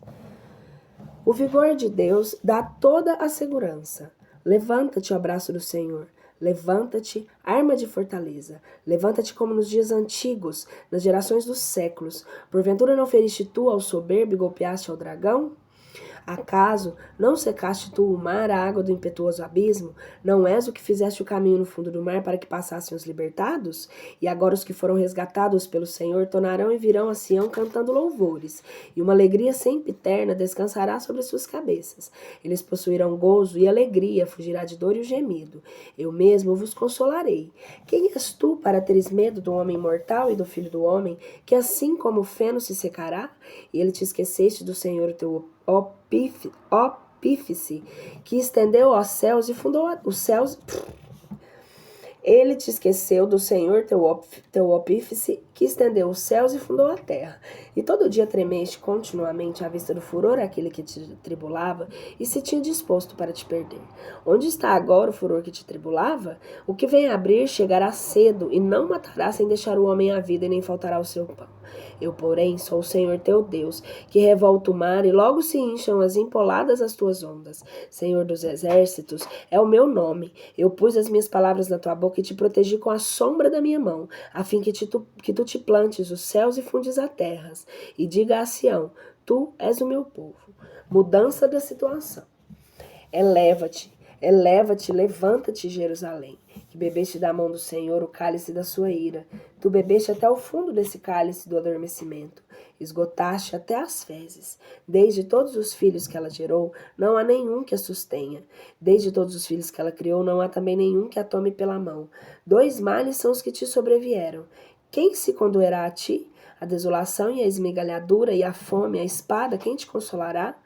O vigor de Deus dá toda a segurança. Levanta-te, ó braço do Senhor. Levanta-te, arma de fortaleza. Levanta-te como nos dias antigos, nas gerações dos séculos. Porventura não feriste tu ao soberbo e golpeaste ao dragão? Acaso não secaste tu o mar, a água do impetuoso abismo? Não és o que fizeste o caminho no fundo do mar para que passassem os libertados? E agora os que foram resgatados pelo Senhor tornarão e virão a Sião cantando louvores, e uma alegria sempiterna descansará sobre suas cabeças. Eles possuirão gozo e alegria, fugirá de dor e o gemido. Eu mesmo vos consolarei. Quem és tu para teres medo do homem mortal e do filho do homem, que assim como o feno se secará? E ele te esqueceste do Senhor teu opífice, que estendeu os céus e fundou os céus. Ele te esqueceu do Senhor teu opífice, que estendeu os céus e fundou a terra. E todo dia tremeste continuamente à vista do furor aquele que te tribulava e se tinha disposto para te perder. Onde está agora o furor que te tribulava? O que vem a abrir chegará cedo e não matará sem deixar o homem à vida e nem faltará o seu pão. Eu, porém, sou o Senhor teu Deus, que revolta o mar e logo se incham as empoladas as tuas ondas. Senhor dos exércitos é o meu nome. Eu pus as minhas palavras na tua boca e te protegi com a sombra da minha mão, a fim que tu te plantes os céus e fundes a terras. E diga a Sião, tu és o meu povo. Mudança da situação. Eleva-te, levanta-te, Jerusalém, que bebeste da mão do Senhor o cálice da sua ira. Tu bebeste até o fundo desse cálice do adormecimento, esgotaste até as fezes. Desde todos os filhos que ela gerou, não há nenhum que a sustenha. Desde todos os filhos que ela criou, não há também nenhum que a tome pela mão. 2 males são os que te sobrevieram. Quem se condoerá a ti? A desolação e a esmigalhadura e a fome, a espada, quem te consolará?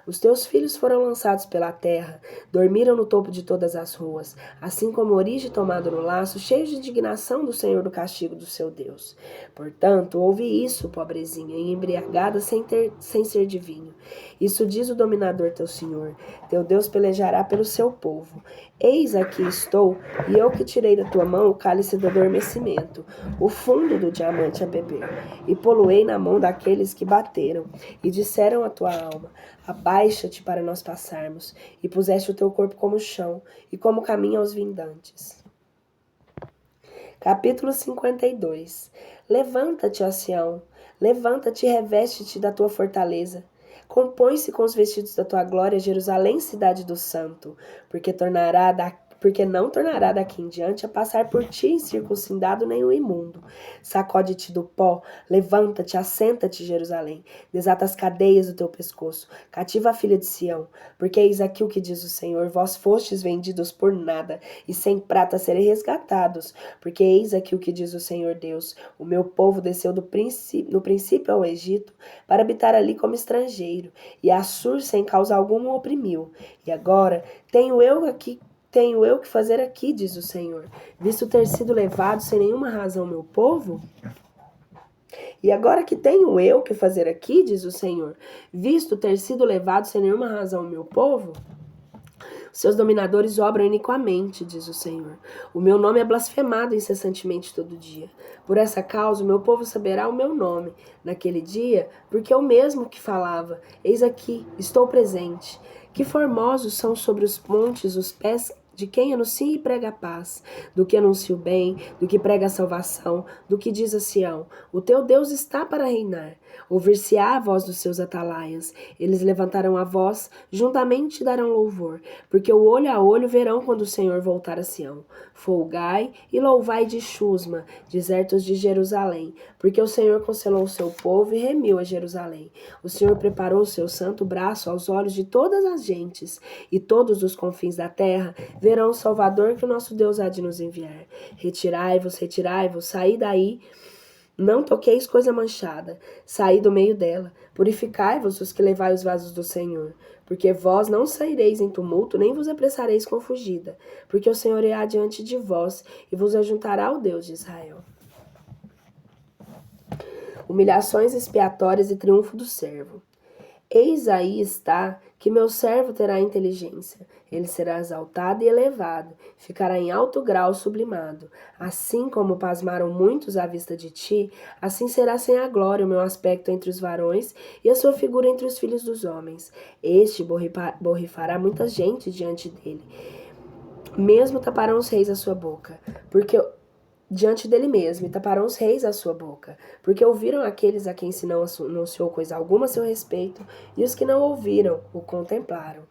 Os teus filhos foram lançados pela terra, dormiram no topo de todas as ruas, assim como origem tomado no laço, cheios de indignação do Senhor do castigo do seu Deus. Portanto, ouve isso, pobrezinha, e embriagada sem ser de vinho. Isso diz o dominador teu Senhor, teu Deus pelejará pelo seu povo. Eis aqui estou, e eu que tirei da tua mão o cálice do adormecimento, o fundo do diamante a beber, e poluei na mão daqueles que bateram, e disseram à tua alma, Abaixa-te para nós passarmos, e puseste o teu corpo como chão, e como caminho aos vindantes. Capítulo 52. Levanta-te, ó Sião, levanta-te e reveste-te da tua fortaleza. Compõe-se com os vestidos da tua glória, Jerusalém, cidade do santo, porque não tornará daqui em diante a passar por ti incircuncidado nem o imundo. Sacode-te do pó, levanta-te, assenta-te, Jerusalém, desata as cadeias do teu pescoço, cativa a filha de Sião, porque eis aqui o que diz o Senhor: vós fostes vendidos por nada, e sem prata serei resgatados, porque eis aqui o que diz o Senhor Deus: o meu povo desceu no princípio ao Egito, para habitar ali como estrangeiro, e Assur sem causa alguma o oprimiu. E agora tenho eu que fazer aqui, diz o Senhor, visto ter sido levado sem nenhuma razão meu povo? E agora que tenho eu que fazer aqui, diz o Senhor, visto ter sido levado sem nenhuma razão meu povo? Seus dominadores obram iniquamente, diz o Senhor. O meu nome é blasfemado incessantemente todo dia. Por essa causa o meu povo saberá o meu nome naquele dia, porque eu mesmo que falava: eis aqui, estou presente. Que formosos são sobre os montes os pés de quem anuncia e prega a paz, do que anuncia o bem, do que prega a salvação, do que diz a Sião: o teu Deus está para reinar. Ouvir-se-á a voz dos seus atalaias. Eles levantarão a voz, juntamente darão louvor, porque o olho a olho verão quando o Senhor voltar a Sião. Folgai e louvai de Chusma, desertos de Jerusalém, porque o Senhor conselou o seu povo e remiu a Jerusalém. O Senhor preparou o seu santo braço aos olhos de todas as gentes, e todos os confins da terra verão o Salvador que o nosso Deus há de nos enviar. Retirai-vos, saí daí. Não toqueis coisa manchada, saí do meio dela. Purificai-vos os que levai os vasos do Senhor. Porque vós não saireis em tumulto, nem vos apressareis com fugida. Porque o Senhor irá diante de vós e vos ajuntará o Deus de Israel. Humilhações expiatórias e triunfo do servo. Eis aí está que meu servo terá inteligência. Ele será exaltado e elevado, ficará em alto grau sublimado. Assim como pasmaram muitos à vista de ti, assim será sem a glória o meu aspecto entre os varões e a sua figura entre os filhos dos homens. Este borrifará muita gente diante dele. Mesmo taparão os reis a sua boca, porque diante dele mesmo, e taparão os reis a sua boca, porque ouviram aqueles a quem se não anunciou coisa alguma a seu respeito, e os que não ouviram o contemplaram.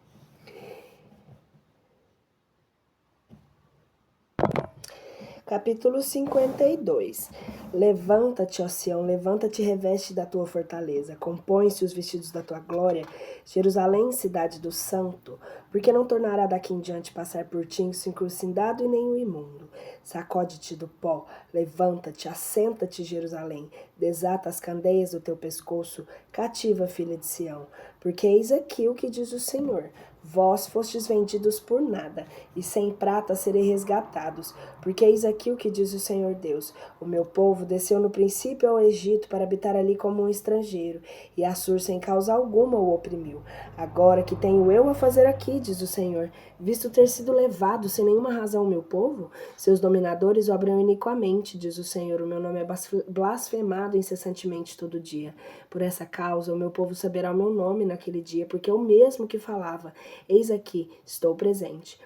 Capítulo 52. Levanta-te, ó Sião, levanta-te e reveste da tua fortaleza. Compõe-se os vestidos da tua glória, Jerusalém, cidade do santo, porque não tornará daqui em diante passar por ti incircuncidado e nem o imundo. Sacode-te do pó, levanta-te, assenta-te, Jerusalém, desata as candeias do teu pescoço, cativa, filha de Sião, porque eis aqui o que diz o Senhor: vós fostes vendidos por nada, e sem prata serei resgatados, porque eis aqui o que diz o Senhor Deus: o meu povo desceu no princípio ao Egito para habitar ali como um estrangeiro, e Assur sem causa alguma o oprimiu. Agora que tenho eu a fazer aqui, diz o Senhor, visto ter sido levado sem nenhuma razão o meu povo? Seus dominadores obram iniquamente, diz o Senhor, o meu nome é blasfemado incessantemente todo dia. Por essa causa o meu povo saberá o meu nome naquele dia, porque eu mesmo que falava: eis aqui, estou presente.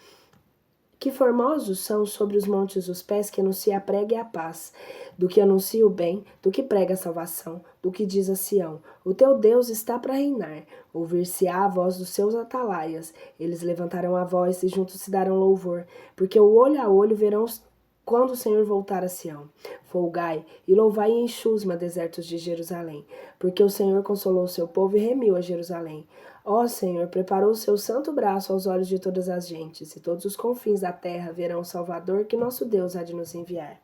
Que formosos são sobre os montes os pés que anuncia a prega e a paz, do que anuncia o bem, do que prega a salvação, do que diz a Sião: o teu Deus está para reinar. Ouvir-se-á a voz dos seus atalaias, eles levantarão a voz e juntos se darão louvor, porque o olho a olho verão quando o Senhor voltar a Sião. Folgai e louvai em Chusma, desertos de Jerusalém, porque o Senhor consolou o seu povo e remiu a Jerusalém. Ó Senhor, preparou o seu santo braço aos olhos de todas as gentes, e todos os confins da terra verão o Salvador que nosso Deus há de nos enviar.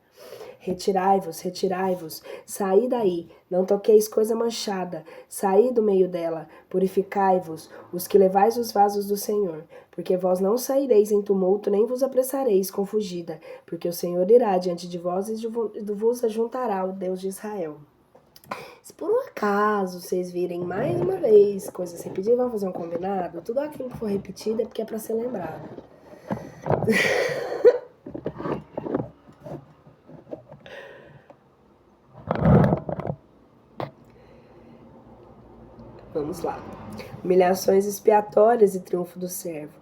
Retirai-vos, saí daí, não toqueis coisa manchada, saí do meio dela, purificai-vos, os que levais os vasos do Senhor, porque vós não saireis em tumulto, nem vos apressareis com fugida, porque o Senhor irá diante de vós e vos ajuntará o Deus de Israel. Se por um acaso vocês virem mais uma vez coisas repetidas, vamos fazer um combinado? Tudo aquilo que for repetido é porque é para ser lembrado. Vamos lá. Humilhações expiatórias e triunfo do servo.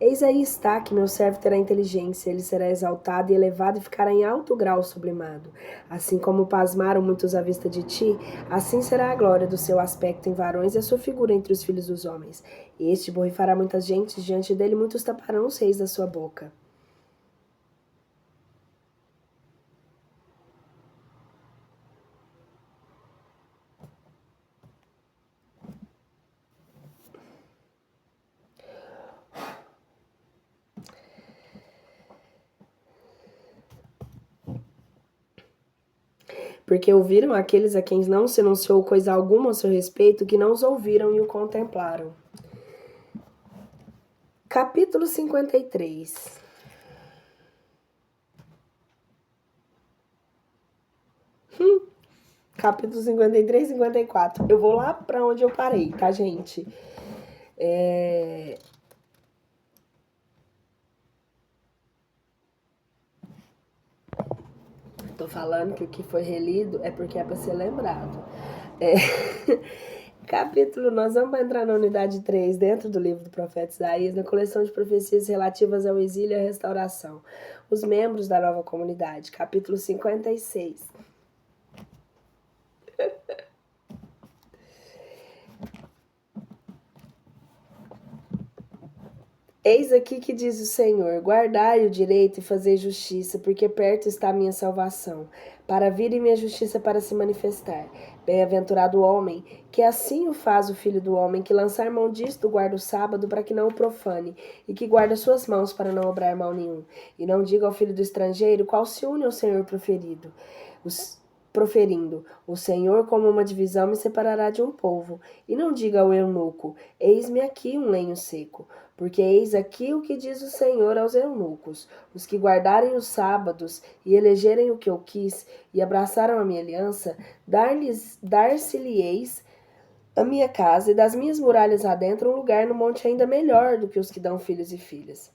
Eis aí está que meu servo terá inteligência, ele será exaltado e elevado e ficará em alto grau sublimado. Assim como pasmaram muitos à vista de ti, assim será a glória do seu aspecto em varões e a sua figura entre os filhos dos homens. Este borrifará muitas gentes, diante dele muitos taparão os reis da sua boca. Porque ouviram aqueles a quem não se anunciou coisa alguma a seu respeito, que não os ouviram e o contemplaram. Capítulo 53. Capítulo 53 e 54. Eu vou lá para onde eu parei, tá, gente? Tô falando que o que foi relido é porque é para ser lembrado. Capítulo, nós vamos entrar na unidade 3, dentro do livro do profeta Isaías, na coleção de profecias relativas ao exílio e à restauração. Os membros da nova comunidade. Capítulo 56. Eis aqui que diz o Senhor: guardai o direito e fazei justiça, porque perto está a minha salvação, para vir e minha justiça para se manifestar. Bem-aventurado o homem, que assim o faz o filho do homem, que lançar mão disto guarda o sábado, para que não o profane, e que guarda suas mãos para não obrar mal nenhum. E não diga ao filho do estrangeiro, qual se une ao Senhor proferindo, o Senhor como uma divisão me separará de um povo. E não diga ao eunuco, eis-me aqui um lenho seco. Porque eis aqui o que diz o Senhor aos eunucos: os que guardarem os sábados e elegerem o que eu quis, e abraçaram a minha aliança, dar-se-lhes a minha casa e das minhas muralhas adentro um lugar no monte ainda melhor do que os que dão filhos e filhas.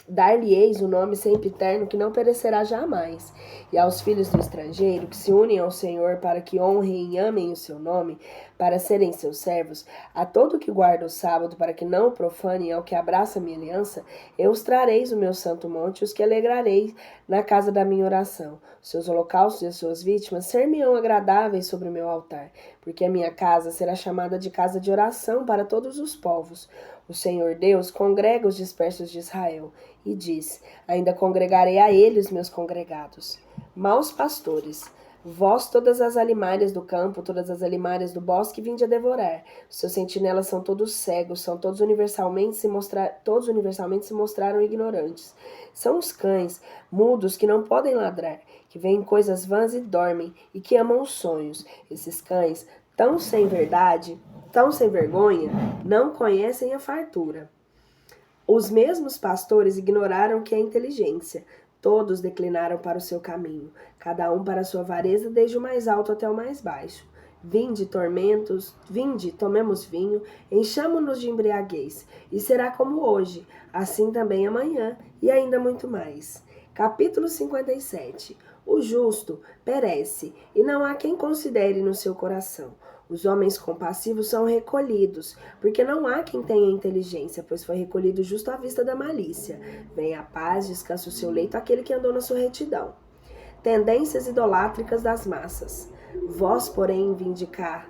Dar-lhe-eis o nome sempiterno que não perecerá jamais. E aos filhos do estrangeiro, que se unem ao Senhor para que honrem e amem o seu nome, para serem seus servos, a todo que guarda o sábado para que não o profane e ao que abraça a minha aliança, eu os trareis o meu santo monte e os que alegrarei na casa da minha oração. Os seus holocaustos e as suas vítimas ser-me-ão agradáveis sobre o meu altar, porque a minha casa será chamada de casa de oração para todos os povos. O Senhor Deus congrega os dispersos de Israel e diz: ainda congregarei a ele os meus congregados. Maus pastores, vós todas as alimárias do campo, todas as alimárias do bosque, vinde a devorar. Os seus sentinelas são todos cegos, são todos universalmente se mostraram ignorantes. São os cães, mudos, que não podem ladrar, que veem coisas vãs e dormem, e que amam os sonhos. Esses cães, tão sem vergonha, não conhecem a fartura. Os mesmos pastores ignoraram que é inteligência. Todos declinaram para o seu caminho, cada um para a sua avareza, desde o mais alto até o mais baixo. Vinde, tomemos vinho, enchamo-nos de embriaguez, e será como hoje, assim também amanhã, e ainda muito mais. Capítulo 57. O justo perece, e não há quem considere no seu coração. Os homens compassivos são recolhidos, porque não há quem tenha inteligência, pois foi recolhido justo à vista da malícia. Venha a paz, descansa o seu leito aquele que andou na sua retidão. Tendências idolátricas das massas. Vós, porém, vindicar,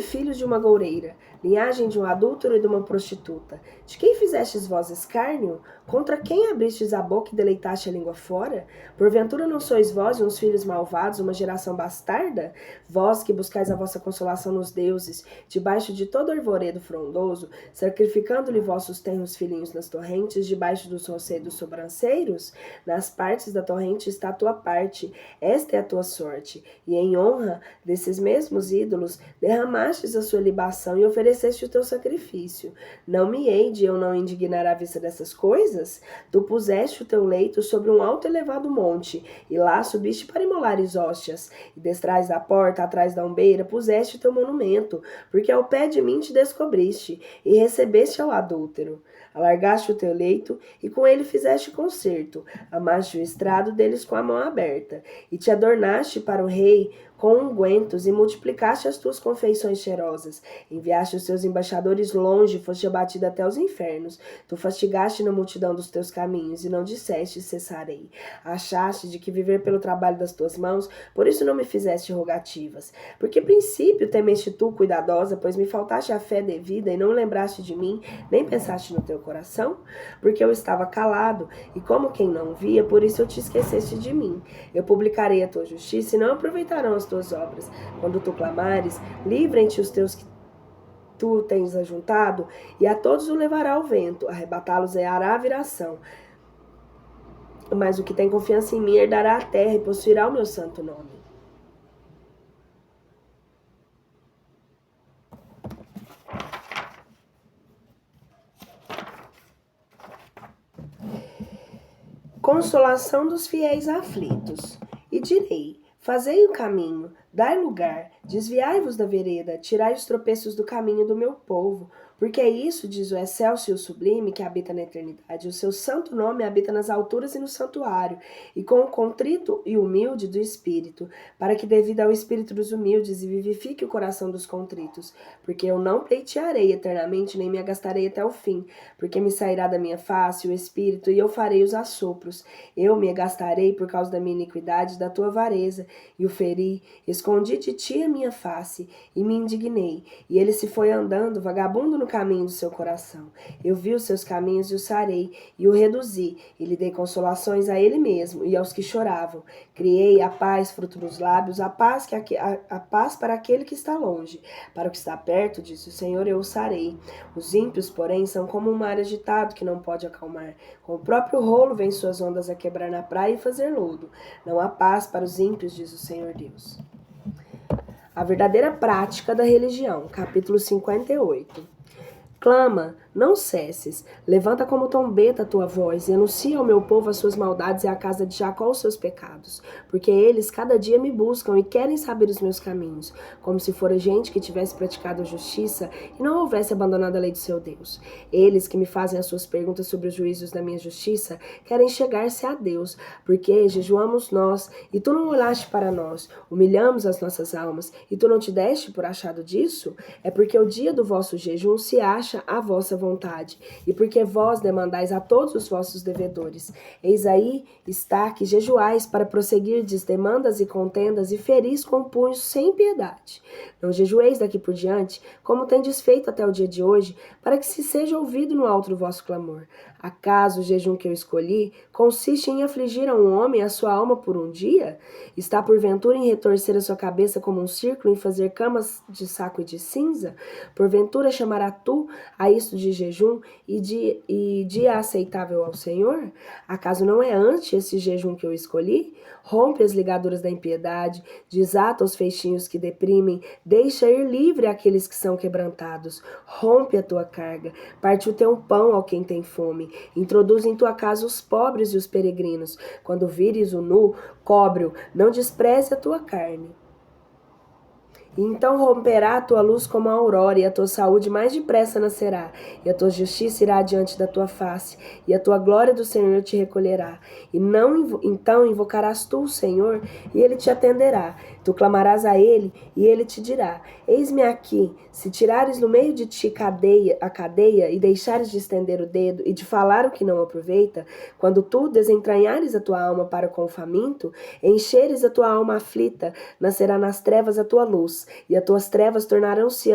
filhos de uma goureira, linhagem de um adúltero e de uma prostituta. De quem fizestes vós escárnio? Contra quem abristes a boca e deleitaste a língua fora? Porventura não sois vós uns filhos malvados, uma geração bastarda? Vós que buscais a vossa consolação nos deuses, debaixo de todo arvoredo frondoso, sacrificando-lhe vossos tenros filhinhos nas torrentes, debaixo dos rocedos sobranceiros? Nas partes da torrente está a tua parte, esta é a tua sorte. E em honra desses mesmos ídolos, derramastes a sua libação e ofereceste o teu sacrifício. Não me hei de eu não indignar à vista dessas coisas? Tu puseste o teu leito sobre um alto e elevado monte, e lá subiste para imolares hóstias, e detrás da porta, atrás da umbeira, puseste o teu monumento, porque ao pé de mim te descobriste, e recebeste ao adúltero. Alargaste o teu leito, e com ele fizeste concerto, amaste o estrado deles com a mão aberta, e te adornaste para o rei com ungüentos e multiplicaste as tuas confeições cheirosas. Enviaste os teus embaixadores longe, foste abatido até os infernos. Tu fastigaste na multidão dos teus caminhos e não disseste cessarei. Achaste de que viver pelo trabalho das tuas mãos, por isso não me fizeste rogativas. Porque princípio temeste tu, cuidadosa, pois me faltaste a fé devida e não lembraste de mim, nem pensaste no teu coração? Porque eu estava calado, e como quem não via, por isso eu te esqueceste de mim. Eu publicarei a tua justiça e não aproveitarão as tuas obras. Quando tu clamares, livrem-te os teus que tu tens ajuntado, e a todos o levará o vento, arrebatá-los hará a viração. Mas o que tem confiança em mim herdará a terra e possuirá o meu santo nome. Consolação dos fiéis aflitos. E direi: fazei o caminho, dai lugar, desviai-vos da vereda, tirai os tropeços do caminho do meu povo. Porque é isso, diz o excelso e o sublime, que habita na eternidade. O seu santo nome habita nas alturas e no santuário, e com o contrito e humilde do espírito, para que dê vida ao espírito dos humildes e vivifique o coração dos contritos. Porque eu não pleitearei eternamente, nem me agastarei até o fim, porque me sairá da minha face o espírito, e eu farei os assopros. Eu me agastarei por causa da minha iniquidade e da tua avareza, e o feri, escondi de ti a minha face, e me indignei, e ele se foi andando, vagabundo no caminho do seu coração. Eu vi os seus caminhos e o sarei, e o reduzi, e lhe dei consolações a ele mesmo, e aos que choravam. Criei a paz, fruto dos lábios, a paz para aquele que está longe. Para o que está perto, disse o Senhor, eu o sarei. Os ímpios, porém, são como um mar agitado que não pode acalmar. Com o próprio rolo vem suas ondas a quebrar na praia e fazer lodo. Não há paz para os ímpios, diz o Senhor Deus. A verdadeira prática da religião, capítulo 58. Clama, não cesses, levanta como trombeta a tua voz, e anuncia ao meu povo as suas maldades e à casa de Jacó os seus pecados, porque eles cada dia me buscam e querem saber os meus caminhos, como se fora gente que tivesse praticado a justiça e não houvesse abandonado a lei do seu Deus. Eles que me fazem as suas perguntas sobre os juízos da minha justiça, querem chegar-se a Deus, porque jejuamos nós, e tu não olhaste para nós, humilhamos as nossas almas, e tu não te deste por achado disso? É porque o dia do vosso jejum se acha a vossa vontade, e porque vós demandais a todos os vossos devedores. Eis aí está que jejuais para prosseguirdes demandas e contendas e feris com punhos sem piedade. Não jejueis daqui por diante, como tendes feito até o dia de hoje, para que se seja ouvido no alto do vosso clamor. Acaso o jejum que eu escolhi consiste em afligir a um homem a sua alma por um dia? Está porventura em retorcer a sua cabeça como um círculo, em fazer camas de saco e de cinza? Porventura chamará tu a isto de jejum e dia aceitável ao Senhor? Acaso não é antes esse jejum que eu escolhi? Rompe as ligaduras da impiedade, desata os feixinhos que deprimem, deixa ir livre aqueles que são quebrantados. Rompe a tua carga, parte o teu pão ao quem tem fome, introduz em tua casa os pobres e os peregrinos. Quando vires o nu, cobre-o, não despreze a tua carne. E então romperá a tua luz como a aurora, e a tua saúde mais depressa nascerá, e a tua justiça irá diante da tua face, e a tua glória do Senhor te recolherá. E não então invocarás tu o Senhor, e ele te atenderá. Tu clamarás a ele, e ele te dirá: eis-me aqui. Se tirares no meio de ti a cadeia, e deixares de estender o dedo, e de falar o que não aproveita, quando tu desentranhares a tua alma para com o faminto, encheres a tua alma aflita, nascerá nas trevas a tua luz, e as tuas trevas tornarão-se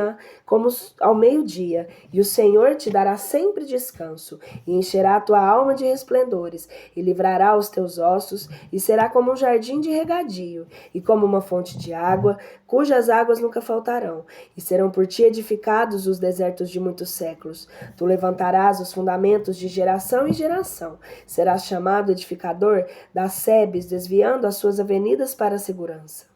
como ao meio-dia, e o Senhor te dará sempre descanso, e encherá a tua alma de resplendores, e livrará os teus ossos, e será como um jardim de regadio, e como uma fonte de água, cujas águas nunca faltarão, e serão por ti edificados os desertos de muitos séculos. Tu levantarás os fundamentos de geração em geração, serás chamado edificador das sebes, desviando as suas avenidas para a segurança.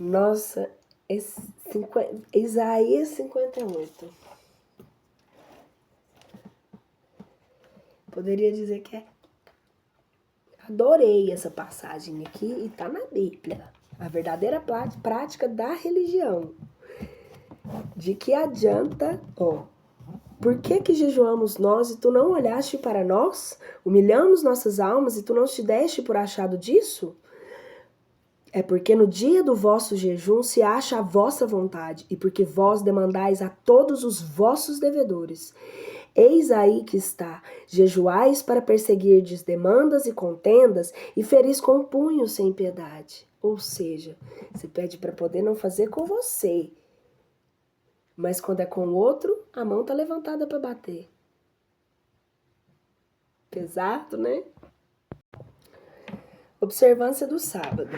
Nossa, Isaías 58. Poderia dizer que adorei essa passagem aqui e tá na Bíblia. A verdadeira prática da religião. De que adianta, por que jejuamos nós e tu não olhaste para nós? Humilhamos nossas almas e tu não te deste por achado disso? É porque no dia do vosso jejum se acha a vossa vontade, e porque vós demandais a todos os vossos devedores. Eis aí que está, jejuais para perseguirdes demandas e contendas, e feris com punho sem piedade. Ou seja, você pede para poder não fazer com você, mas quando é com o outro, a mão tá levantada para bater. Pesado, né? Observância do sábado.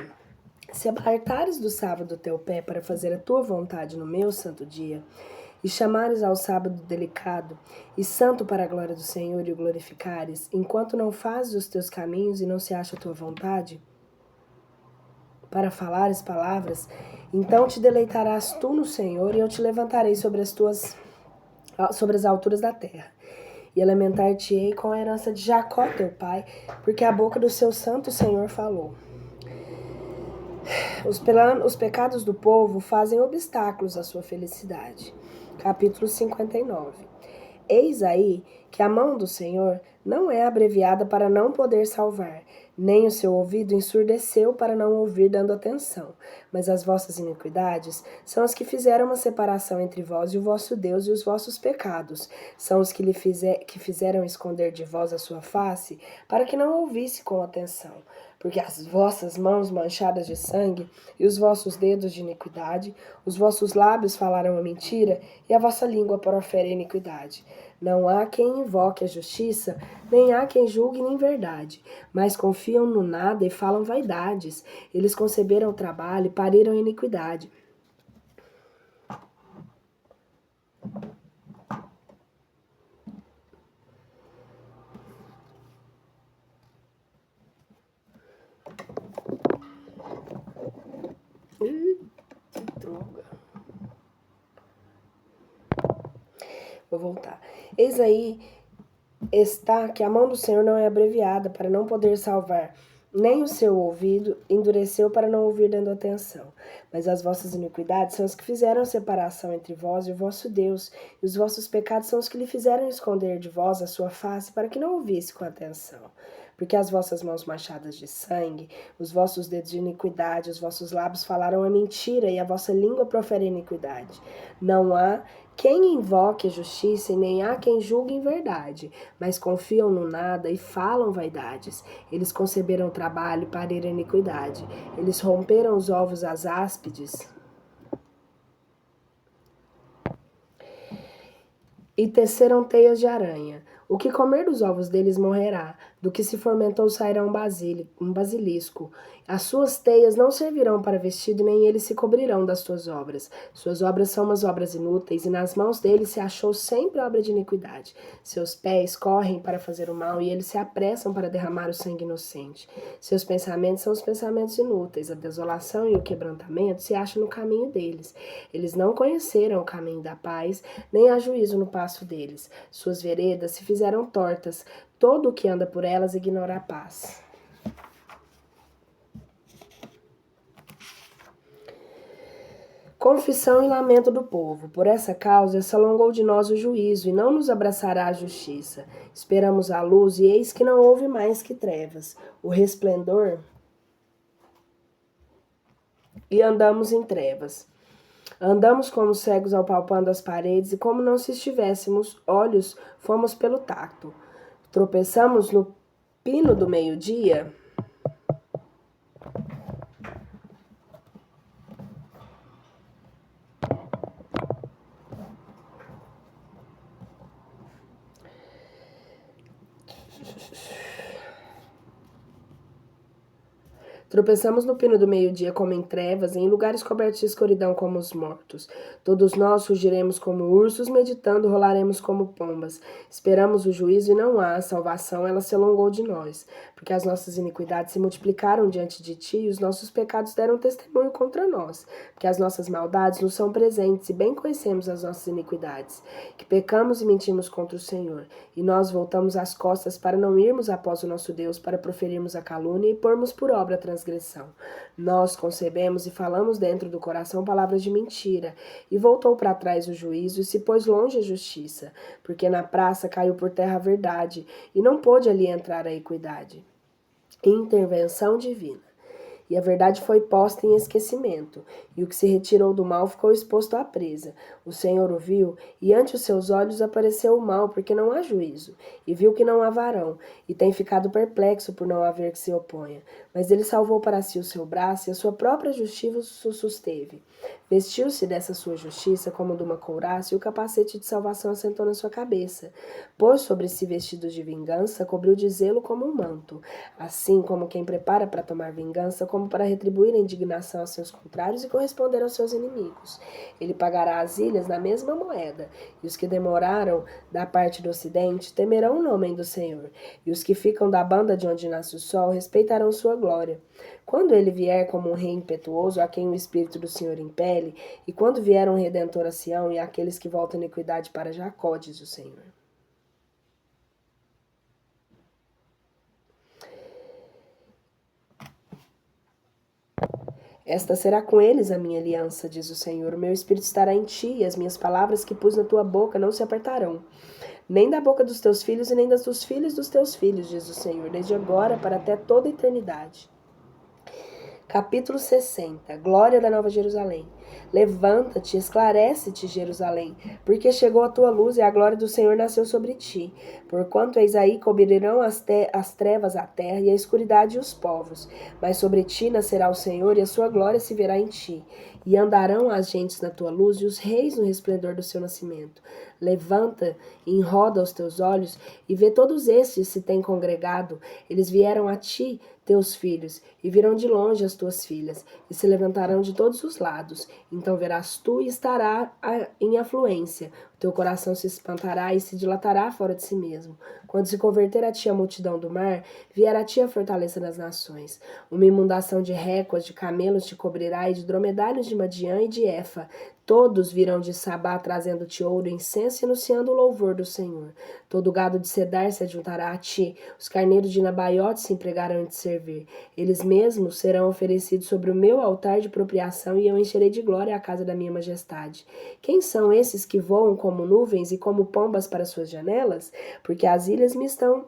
Se apartares do sábado teu pé para fazer a tua vontade no meu santo dia, e chamares ao sábado delicado e santo para a glória do Senhor e o glorificares, enquanto não fazes os teus caminhos e não se acha a tua vontade, para falares palavras, então te deleitarás tu no Senhor, e eu te levantarei sobre as alturas da terra. E alimentar-te-ei com a herança de Jacó teu pai, porque a boca do seu santo Senhor falou. Os pecados do povo fazem obstáculos à sua felicidade. Capítulo 59. Eis aí que a mão do Senhor não é abreviada para não poder salvar, nem o seu ouvido ensurdeceu para não ouvir dando atenção. Mas as vossas iniquidades são as que fizeram uma separação entre vós e o vosso Deus, e os vossos pecados são os que que fizeram esconder de vós a sua face, para que não ouvisse com atenção. Porque as vossas mãos manchadas de sangue e os vossos dedos de iniquidade, os vossos lábios falaram a mentira e a vossa língua profere a iniquidade. Não há quem invoque a justiça, nem há quem julgue em verdade, mas confiam no nada e falam vaidades. Eles conceberam o trabalho e pariram a iniquidade. Que droga. Vou voltar. Eis aí está que a mão do Senhor não é abreviada para não poder salvar, nem o seu ouvido endureceu para não ouvir dando atenção. Mas as vossas iniquidades são as que fizeram separação entre vós e o vosso Deus, e os vossos pecados são os que lhe fizeram esconder de vós a sua face para que não ouvisse com atenção. Porque as vossas mãos machadas de sangue, os vossos dedos de iniquidade, os vossos lábios falaram a mentira, e a vossa língua profere iniquidade. Não há quem invoque a justiça e nem há quem julgue em verdade, mas confiam no nada e falam vaidades. Eles conceberam trabalho e pariram iniquidade. Eles romperam os ovos às áspides e teceram teias de aranha. O que comer dos ovos deles morrerá, do que se fermentou sairá um basilisco. As suas teias não servirão para vestido, nem eles se cobrirão das suas obras. Suas obras são umas obras inúteis, e nas mãos deles se achou sempre obra de iniquidade. Seus pés correm para fazer o mal, e eles se apressam para derramar o sangue inocente. Seus pensamentos são os pensamentos inúteis, a desolação e o quebrantamento se acham no caminho deles. Eles não conheceram o caminho da paz, nem há juízo no passo deles. Suas veredas se fizeram tortas, todo o que anda por elas ignora a paz. Confissão e lamento do povo. Por essa causa se alongou de nós o juízo, e não nos abraçará a justiça. Esperamos a luz, e eis que não houve mais que trevas. O resplendor, e andamos em trevas. Andamos como cegos apalpando as paredes, e como não se estivéssemos olhos, fomos pelo tacto. Tropeçamos no pino do meio-dia. Tropeçamos no pino do meio-dia como em trevas, e em lugares cobertos de escuridão como os mortos. Todos nós fugiremos como ursos, meditando, rolaremos como pombas. Esperamos o juízo e não há salvação, ela se alongou de nós. Porque as nossas iniquidades se multiplicaram diante de ti, e os nossos pecados deram testemunho contra nós. Porque as nossas maldades nos são presentes, e bem conhecemos as nossas iniquidades. Que pecamos e mentimos contra o Senhor. E nós voltamos as costas para não irmos após o nosso Deus, para proferirmos a calúnia e pormos por obra a transgressão. Nós concebemos e falamos dentro do coração palavras de mentira, e voltou para trás o juízo e se pôs longe a justiça, porque na praça caiu por terra a verdade, e não pôde ali entrar a equidade. Intervenção divina. E a verdade foi posta em esquecimento, e o que se retirou do mal ficou exposto à presa. O Senhor o viu, e ante os seus olhos apareceu o mal, porque não há juízo, e viu que não há varão, e tem ficado perplexo por não haver que se oponha. Mas ele salvou para si o seu braço, e a sua própria justiça o susteve. Vestiu-se dessa sua justiça como de uma couraça, e o capacete de salvação assentou na sua cabeça. Pôs sobre si vestidos de vingança, cobriu de zelo como um manto. Assim como quem prepara para tomar vingança, como para retribuir a indignação aos seus contrários e corresponder aos seus inimigos. Ele pagará as ilhas na mesma moeda, e os que demoraram da parte do ocidente temerão o nome do Senhor, e os que ficam da banda de onde nasce o sol respeitarão sua glória. Quando ele vier como um rei impetuoso, a quem o Espírito do Senhor impele, e quando vier um Redentor a Sião, e aqueles que voltam a iniquidade para Jacó, diz o Senhor. Esta será com eles a minha aliança, diz o Senhor. O meu espírito estará em ti, e as minhas palavras que pus na tua boca não se apartarão. Nem da boca dos teus filhos e nem das dos filhos dos teus filhos, diz o Senhor, desde agora para até toda a eternidade. Capítulo 60. Glória da Nova Jerusalém. Levanta-te, esclarece-te, Jerusalém, porque chegou a tua luz e a glória do Senhor nasceu sobre ti. Porquanto eis aí cobrirão as trevas a terra e a escuridade os povos. Mas sobre ti nascerá o Senhor e a sua glória se verá em ti. E andarão as gentes na tua luz e os reis no resplendor do seu nascimento. Levanta e enroda os teus olhos e vê todos estes se têm congregado. Eles vieram a ti, teus filhos, e virão de longe as tuas filhas, e se levantarão de todos os lados. Então verás tu e estará em afluência. O teu coração se espantará e se dilatará fora de si mesmo. Quando se converter a ti a multidão do mar, vier a ti a fortaleza das nações. Uma inundação de récuas, de camelos te cobrirá, e de dromedários de Madiã e de Efa. Todos virão de Sabá trazendo-te ouro e incenso e anunciando o louvor do Senhor. Todo o gado de Cedar se ajuntará a ti, os carneiros de Nabaiote se empregarão em te servir. Eles mesmos serão oferecidos sobre o meu altar de propriação e eu encherei de glória a casa da minha majestade. Quem são esses que voam como nuvens e como pombas para suas janelas? Porque as ilhas me estão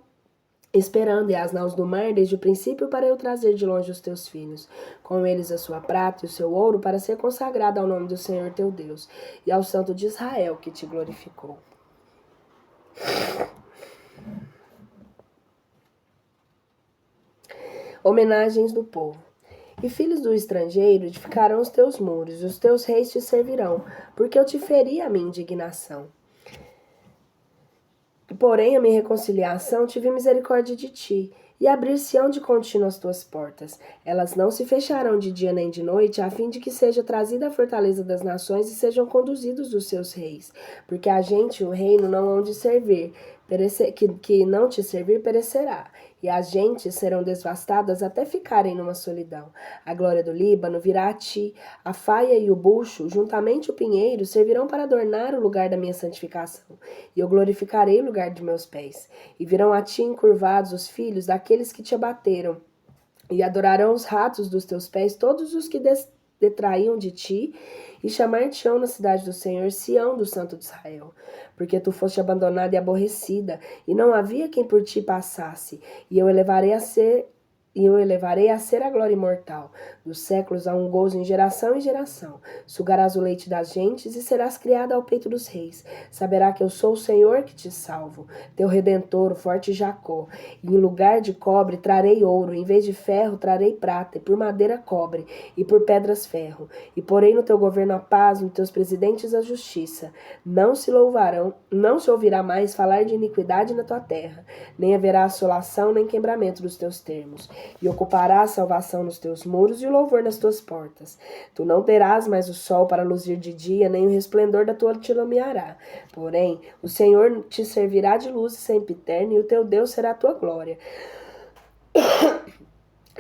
esperando e as naus do mar desde o princípio para eu trazer de longe os teus filhos, com eles a sua prata e o seu ouro para ser consagrado ao nome do Senhor teu Deus e ao Santo de Israel que te glorificou. Homenagens do povo. E filhos do estrangeiro edificarão os teus muros, e os teus reis te servirão, porque eu te feri a minha indignação. Porém, a minha reconciliação tive misericórdia de ti, e abrir-se-ão de contínuo as tuas portas. Elas não se fecharão de dia nem de noite, a fim de que seja trazida a fortaleza das nações e sejam conduzidos os seus reis. Porque a gente e o reino não hão de servir, que não te servir perecerá, e as gentes serão devastadas até ficarem numa solidão. A glória do Líbano virá a ti, a faia e o bucho, juntamente o pinheiro, servirão para adornar o lugar da minha santificação, e eu glorificarei o lugar de meus pés. E virão a ti encurvados os filhos daqueles que te abateram, e adorarão os ratos dos teus pés todos os que detraíam de ti, e chamar-te-ão na cidade do Senhor, Sião do Santo de Israel. Porque tu foste abandonada e aborrecida, e não havia quem por ti passasse, e eu elevarei a ser a glória imortal. Dos séculos há um gozo em geração. Sugarás o leite das gentes e serás criada ao peito dos reis. Saberá que eu sou o Senhor que te salvo, teu Redentor, o forte Jacó. E em lugar de cobre trarei ouro, em vez de ferro trarei prata, e por madeira cobre, e por pedras ferro. E porei no teu governo a paz, nos teus presidentes a justiça. Não se ouvirá mais falar de iniquidade na tua terra, nem haverá assolação nem quebramento dos teus termos. e ocupará a salvação nos teus muros e o louvor nas tuas portas. Tu não terás mais o sol para luzir de dia, nem o resplendor da tua te iluminará. Porém, o Senhor te servirá de luz sempiterna, e o teu Deus será a tua glória.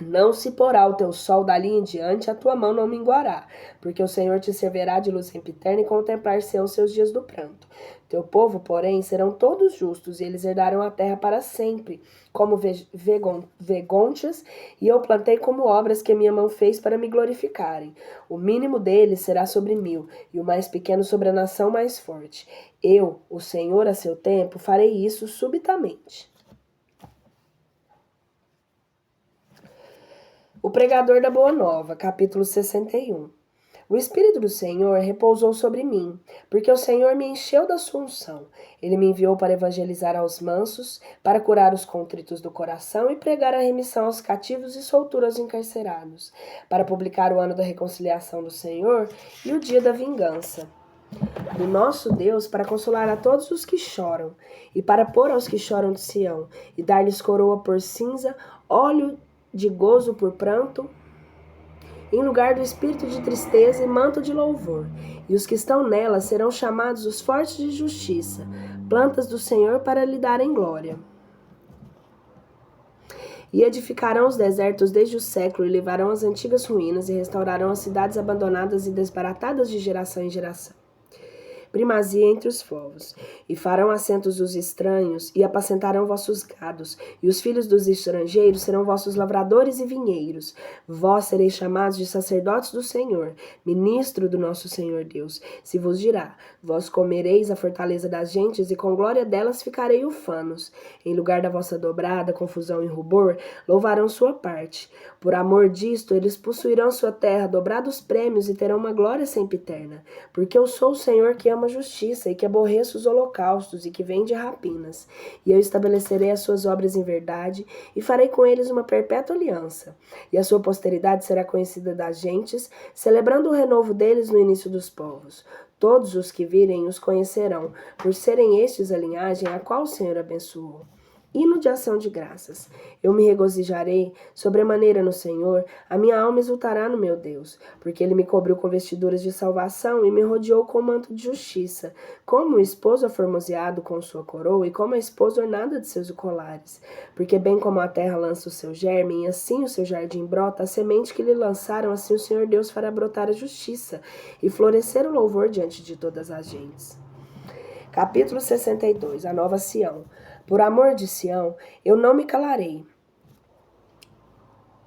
Não se porá o teu sol dali em diante, a tua mão não minguará, porque o Senhor te servirá de luz sempiterna e contemplar-se-ão os seus dias do pranto. Teu povo, porém, serão todos justos, e eles herdarão a terra para sempre, como vegontes, e eu plantei como obras que minha mão fez para me glorificarem. O mínimo deles será sobre 1000, e o mais pequeno sobre a nação mais forte. Eu, o Senhor, a seu tempo, farei isso subitamente. O pregador da Boa Nova, capítulo 61. O Espírito do Senhor repousou sobre mim, porque o Senhor me encheu da sua unção. Ele me enviou para evangelizar aos mansos, para curar os contritos do coração e pregar a remissão aos cativos e soltura aos encarcerados, para publicar o ano da reconciliação do Senhor e o dia da vingança do nosso Deus, para consolar a todos os que choram, e para pôr aos que choram de Sião, e dar-lhes coroa por cinza, óleo de gozo por pranto, em lugar do espírito de tristeza e manto de louvor. E os que estão nela serão chamados os fortes de justiça, plantas do Senhor para lhe darem glória. E edificarão os desertos desde o século, e levarão as antigas ruínas, e restaurarão as cidades abandonadas e desbaratadas de geração em geração. Primazia entre os povos, e farão assentos os estranhos, e apacentarão vossos gados, e os filhos dos estrangeiros serão vossos lavradores e vinheiros. Vós sereis chamados de sacerdotes do Senhor, ministro do nosso Senhor Deus. Se vos dirá, vós comereis a fortaleza das gentes, e com glória delas ficarei ufanos. Em lugar da vossa dobrada, confusão e rubor, louvarão sua parte. Por amor disto, eles possuirão sua terra, dobrados prêmios, e terão uma glória sempiterna. Porque eu sou o Senhor que ama a justiça, e que aborreço os holocaustos, e que vende rapinas. E eu estabelecerei as suas obras em verdade, e farei com eles uma perpétua aliança. E a sua posteridade será conhecida das gentes, celebrando o renovo deles no início dos povos. Todos os que virem os conhecerão, por serem estes a linhagem a qual o Senhor abençoou. Hino de ação de graças. Eu me regozijarei sobremaneira no Senhor, a minha alma exultará no meu Deus, porque ele me cobriu com vestiduras de salvação e me rodeou com manto de justiça, como o esposo aformoseado com sua coroa e como a esposa ornada de seus colares. Porque bem como a terra lança o seu germe, e assim o seu jardim brota, a semente que lhe lançaram, assim o Senhor Deus fará brotar a justiça e florescer o louvor diante de todas as gentes. Capítulo 62. A Nova Sião. Por amor de Sião, eu não me calarei.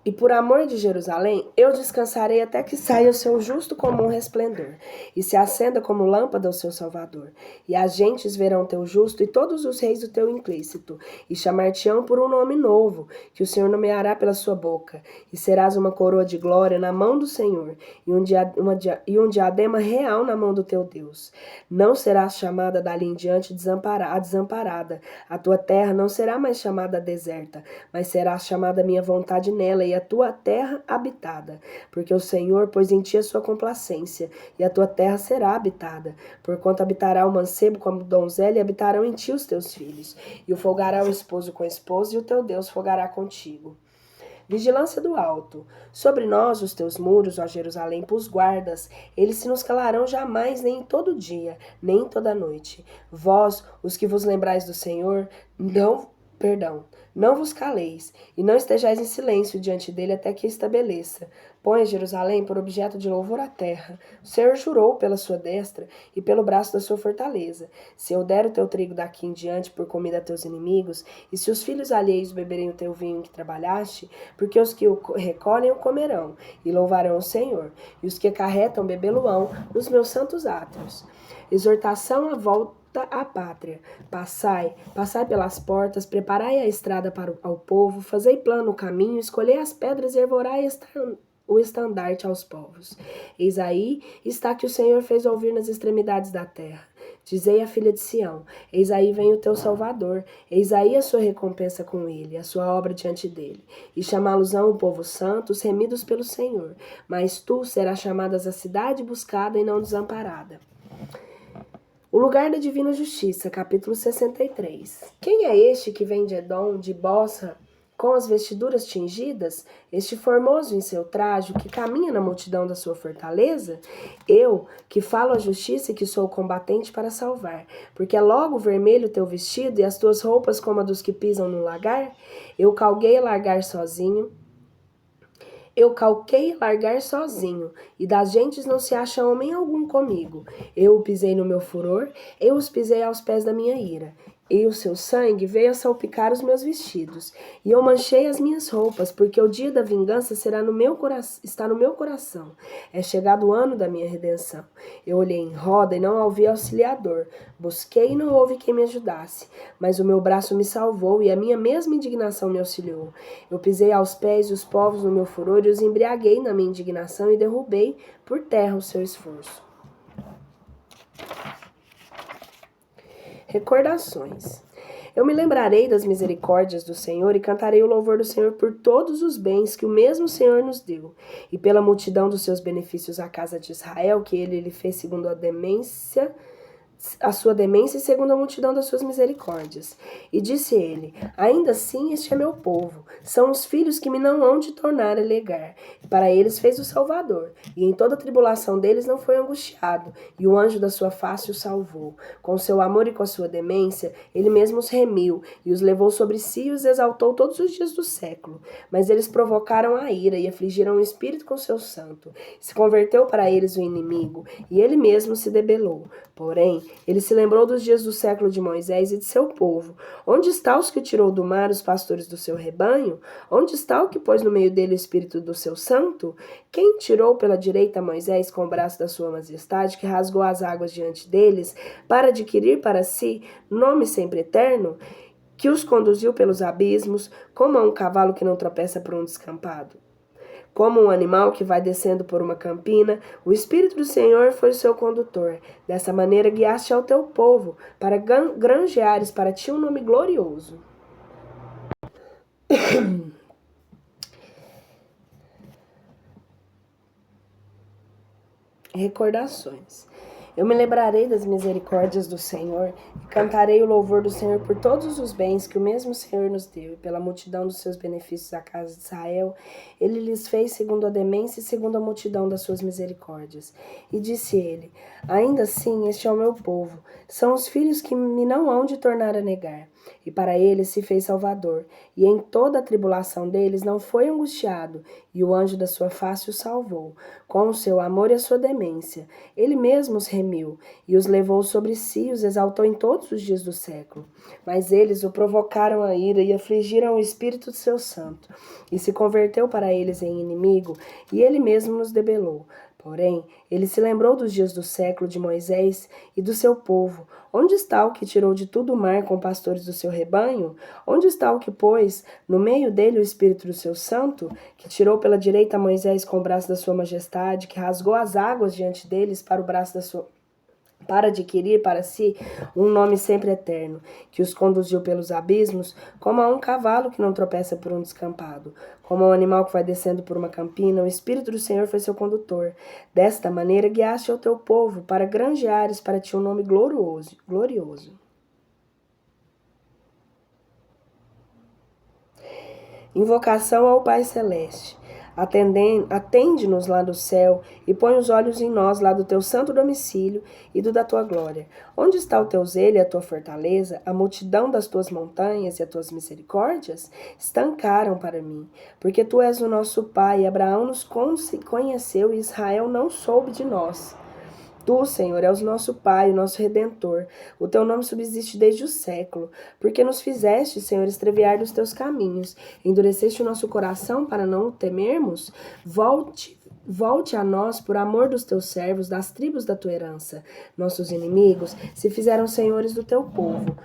E por amor de Jerusalém, eu descansarei até que saia o seu justo como um resplendor, e se acenda como lâmpada o seu Salvador. E as gentes verão teu justo e todos os reis o teu implícito, e chamar-te-ão por um nome novo, que o Senhor nomeará pela sua boca. E serás uma coroa de glória na mão do Senhor, e um diadema real na mão do teu Deus. Não serás chamada dali em diante desamparada. A tua terra não será mais chamada deserta, mas serás chamada minha vontade nela, e a tua terra habitada, porque o Senhor pôs em ti a sua complacência, e a tua terra será habitada, porquanto habitará o mancebo como donzela, e habitarão em ti os teus filhos, e o folgará o esposo com a esposa, e o teu Deus folgará contigo. Vigilância do alto. Sobre nós os teus muros, ó Jerusalém, pus guardas. Eles se nos calarão jamais, nem em todo dia, nem em toda noite. Vós, os que vos lembrais do Senhor, não vos caleis, e não estejais em silêncio diante dele até que estabeleça. Põe Jerusalém por objeto de louvor à terra. O Senhor jurou pela sua destra e pelo braço da sua fortaleza. Se eu der o teu trigo daqui em diante por comida a teus inimigos, e se os filhos alheios beberem o teu vinho em que trabalhaste, porque os que o recolhem o comerão, e louvarão o Senhor, e os que acarretam bebê-lo-ão nos meus santos átrios. Exortação à volta à pátria. Passai pelas portas, preparai a estrada ao povo, fazei plano o caminho, escolhei as pedras e arvorai o estandarte aos povos. Eis aí está que o Senhor fez ouvir nas extremidades da terra. Dizei à filha de Sião, eis aí vem o teu Salvador, eis aí a sua recompensa com ele, a sua obra diante dele. E chamá-los-ão o povo santo, os remidos pelo Senhor. Mas tu serás chamadas a cidade buscada e não desamparada. O lugar da divina justiça, capítulo 63. Quem é este que vem de Edom, de Bosra, com as vestiduras tingidas, este formoso em seu traje, que caminha na multidão da sua fortaleza? Eu, que falo a justiça e que sou combatente para salvar, porque é logo vermelho o teu vestido e as tuas roupas como a dos que pisam no lagar? Eu calguei a largar sozinho, eu calquei largar sozinho, e das gentes não se acha homem algum comigo. Eu o pisei no meu furor, eu os pisei aos pés da minha ira. E o seu sangue veio a salpicar os meus vestidos, e eu manchei as minhas roupas, porque o dia da vingança está no meu coração. É chegado o ano da minha redenção. Eu olhei em roda e não ouvi auxiliador. Busquei e não houve quem me ajudasse. Mas o meu braço me salvou e a minha mesma indignação me auxiliou. Eu pisei aos pés os povos no meu furor e os embriaguei na minha indignação e derrubei por terra o seu esforço. Recordações. Eu me lembrarei das misericórdias do Senhor e cantarei o louvor do Senhor por todos os bens que o mesmo Senhor nos deu, e pela multidão dos seus benefícios à casa de Israel, que ele lhe fez segundo a sua demência e segundo a multidão das suas misericórdias. E disse ele: ainda assim este é meu povo, são os filhos que me não hão de tornar a legar. E para eles fez o Salvador, e em toda a tribulação deles não foi angustiado, e o anjo da sua face o salvou. Com o seu amor e com a sua demência, ele mesmo os remiu, e os levou sobre si e os exaltou todos os dias do século. Mas eles provocaram a ira e afligiram o espírito com seu santo. Se converteu para eles o inimigo, e ele mesmo se debelou. Porém, ele se lembrou dos dias do século de Moisés e de seu povo. Onde está os que tirou do mar os pastores do seu rebanho? Onde está o que pôs no meio dele o espírito do seu santo? Quem tirou pela direita Moisés com o braço da sua majestade, que rasgou as águas diante deles, para adquirir para si nome sempre eterno? Que os conduziu pelos abismos, como a um cavalo que não tropeça por um descampado? Como um animal que vai descendo por uma campina, o Espírito do Senhor foi o seu condutor. Dessa maneira guiaste ao teu povo, para granjeares para ti um nome glorioso. Recordações. Eu me lembrarei das misericórdias do Senhor e cantarei o louvor do Senhor por todos os bens que o mesmo Senhor nos deu, e pela multidão dos seus benefícios à casa de Israel, ele lhes fez segundo a demência e segundo a multidão das suas misericórdias. E disse ele: ainda assim, este é o meu povo, são os filhos que me não hão de tornar a negar. E para eles se fez Salvador, e em toda a tribulação deles não foi angustiado, e o anjo da sua face o salvou. Com o seu amor e a sua demência, ele mesmo os remiu, e os levou sobre si e os exaltou em todos os dias do século. Mas eles o provocaram a ira e afligiram o espírito do seu santo, e se converteu para eles em inimigo, e ele mesmo nos debelou. Porém, ele se lembrou dos dias do século de Moisés e do seu povo. Onde está o que tirou de tudo o mar com pastores do seu rebanho? Onde está o que pôs no meio dele o Espírito do seu santo? Que tirou pela direita Moisés com o braço da sua majestade, que rasgou as águas diante deles para adquirir para si um nome sempre eterno, que os conduziu pelos abismos, como a um cavalo que não tropeça por um descampado, como a um animal que vai descendo por uma campina, o Espírito do Senhor foi seu condutor. Desta maneira guiaste ao teu povo, para granjeares para ti um nome glorioso. Invocação ao Pai Celeste. Atende-nos lá do céu e põe os olhos em nós lá do teu santo domicílio e do da tua glória. Onde está o teu zelo e a tua fortaleza, a multidão das tuas montanhas e as tuas misericórdias? Estancaram para mim, porque tu és o nosso Pai, Abraão nos conheceu e Israel não soube de nós. Tu, Senhor, és o nosso Pai, o nosso Redentor. O teu nome subsiste desde o século, porque nos fizeste, Senhor, extraviar dos teus caminhos. Endureceste o nosso coração para não o temermos. Volte a nós por amor dos teus servos, das tribos da tua herança. Nossos inimigos se fizeram senhores do teu povo.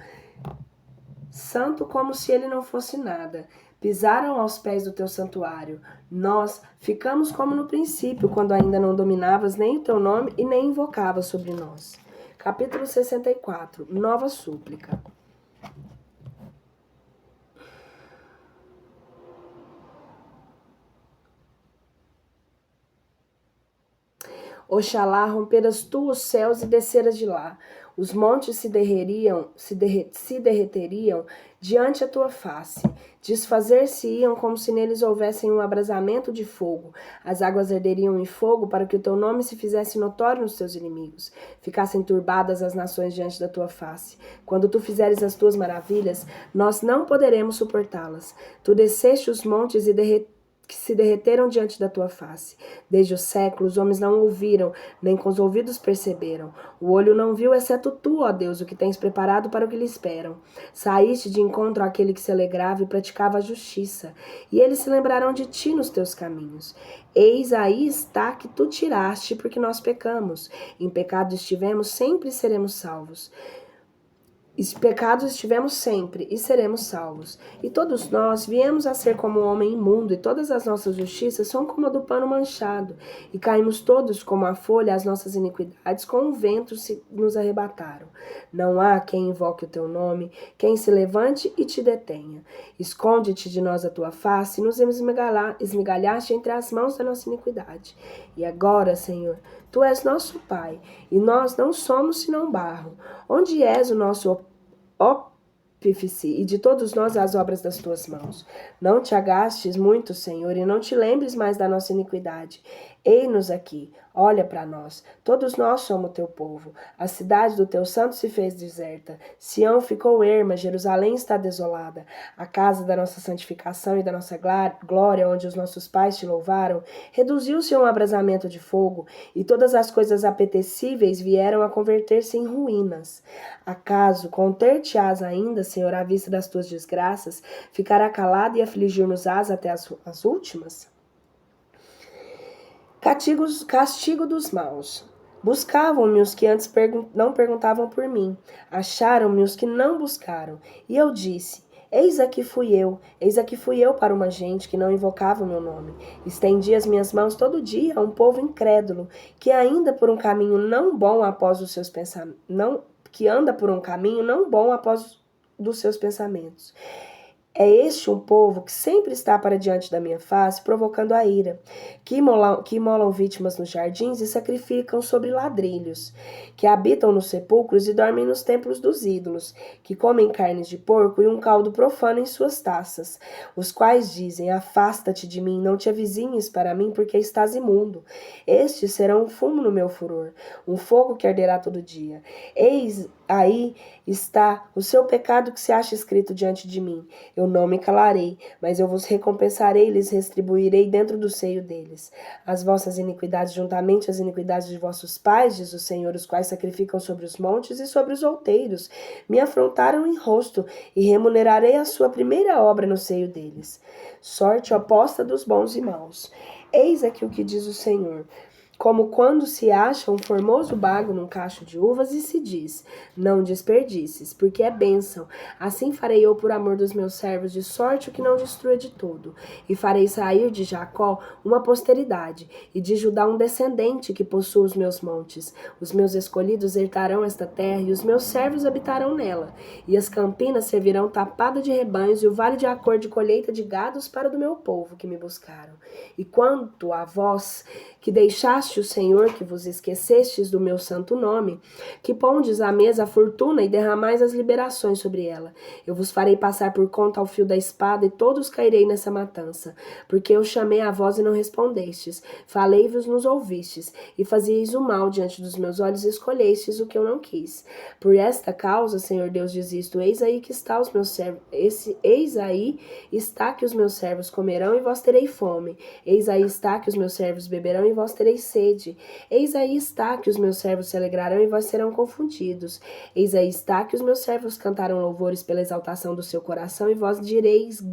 Santo como se ele não fosse nada. Pisaram aos pés do teu santuário. Nós ficamos como no princípio, quando ainda não dominavas nem o teu nome e nem invocavas sobre nós. Capítulo 64. Nova súplica. Oxalá romperas tu os céus e desceras de lá. Os montes se derreteriam diante da tua face. Desfazer-se-iam como se neles houvessem um abrasamento de fogo. As águas arderiam em fogo para que o teu nome se fizesse notório nos teus inimigos. Ficassem turbadas as nações diante da tua face. Quando tu fizeres as tuas maravilhas, nós não poderemos suportá-las. Tu desceste os montes e que se derreteram diante da tua face. Desde os séculos, os homens não ouviram, nem com os ouvidos perceberam. O olho não viu, exceto tu, ó Deus, o que tens preparado para o que lhe esperam. Saíste de encontro àquele que se alegrava e praticava a justiça, e eles se lembrarão de ti nos teus caminhos. Eis aí está que tu tiraste, porque nós pecamos. Em pecado estivemos, sempre seremos salvos. Pecados estivemos sempre e seremos salvos. E todos nós viemos a ser como um homem imundo, e todas as nossas justiças são como a do pano manchado. E caímos todos como a folha, as nossas iniquidades com o vento nos arrebataram. Não há quem invoque o teu nome, quem se levante e te detenha. Esconde-te de nós a tua face, e nos esmigalhaste entre as mãos da nossa iniquidade. E agora, Senhor, tu és nosso Pai, e nós não somos senão barro. Onde és o nosso ópice, e de todos nós as obras das tuas mãos? Não te agastes muito, Senhor, e não te lembres mais da nossa iniquidade. Ei-nos aqui, olha para nós. Todos nós somos teu povo. A cidade do teu santo se fez deserta. Sião ficou erma, Jerusalém está desolada. A casa da nossa santificação e da nossa glória, onde os nossos pais te louvaram, reduziu-se a um abrasamento de fogo, e todas as coisas apetecíveis vieram a converter-se em ruínas. Acaso conter-te-ás ainda, Senhor, à vista das tuas desgraças? Ficará calado e afligir-nos-ás até as últimas? Castigo dos maus. Buscavam-me os que antes não perguntavam por mim. Acharam-me os que não buscaram. E eu disse: eis aqui fui eu para uma gente que não invocava o meu nome. Estendi as minhas mãos todo dia a um povo incrédulo, que ainda por um caminho não bom após os seus pensamentos, que anda por um caminho não bom após dos seus pensamentos. É este um povo que sempre está para diante da minha face, provocando a ira, que imolam vítimas nos jardins e sacrificam sobre ladrilhos, que habitam nos sepulcros e dormem nos templos dos ídolos, que comem carnes de porco e um caldo profano em suas taças, os quais dizem: afasta-te de mim, não te avizinhes para mim, porque estás imundo. Estes serão um fumo no meu furor, um fogo que arderá todo dia. Eis aí está o seu pecado que se acha escrito diante de mim. Eu não me calarei, mas eu vos recompensarei e lhes retribuirei dentro do seio deles. As vossas iniquidades juntamente às iniquidades de vossos pais, diz o Senhor, os quais sacrificam sobre os montes e sobre os outeiros, me afrontaram em rosto, e remunerarei a sua primeira obra no seio deles. Sorte oposta dos bons e maus. Eis aqui o que diz o Senhor: como quando se acha um formoso bago num cacho de uvas e se diz: não desperdices, porque é bênção. Assim farei eu por amor dos meus servos, de sorte o que não destrua de todo. E farei sair de Jacó uma posteridade, e de Judá um descendente que possua os meus montes. Os meus escolhidos herdarão esta terra, e os meus servos habitarão nela. E as campinas servirão tapada de rebanhos, e o vale de acor de colheita de gados para o do meu povo que me buscaram. E quanto a vós, que deixaste o Senhor, que vos esquecestes do meu santo nome, que pondes à mesa a fortuna e derramais as liberações sobre ela, eu vos farei passar por conta ao fio da espada, e todos cairei nessa matança, porque eu chamei a vós e não respondestes, falei-vos nos ouvistes, e fazieis o mal diante dos meus olhos, e escolhestes o que eu não quis. Por esta causa, Senhor Deus, diz isto: eis aí que está os meus servos, eis aí está que os meus servos comerão e vós tereis fome, eis aí está que os meus servos beberão e vós tereis sede. Eis aí está que os meus servos se alegrarão e vós serão confundidos. Eis aí está que os meus servos cantarão louvores pela exaltação do seu coração, e vós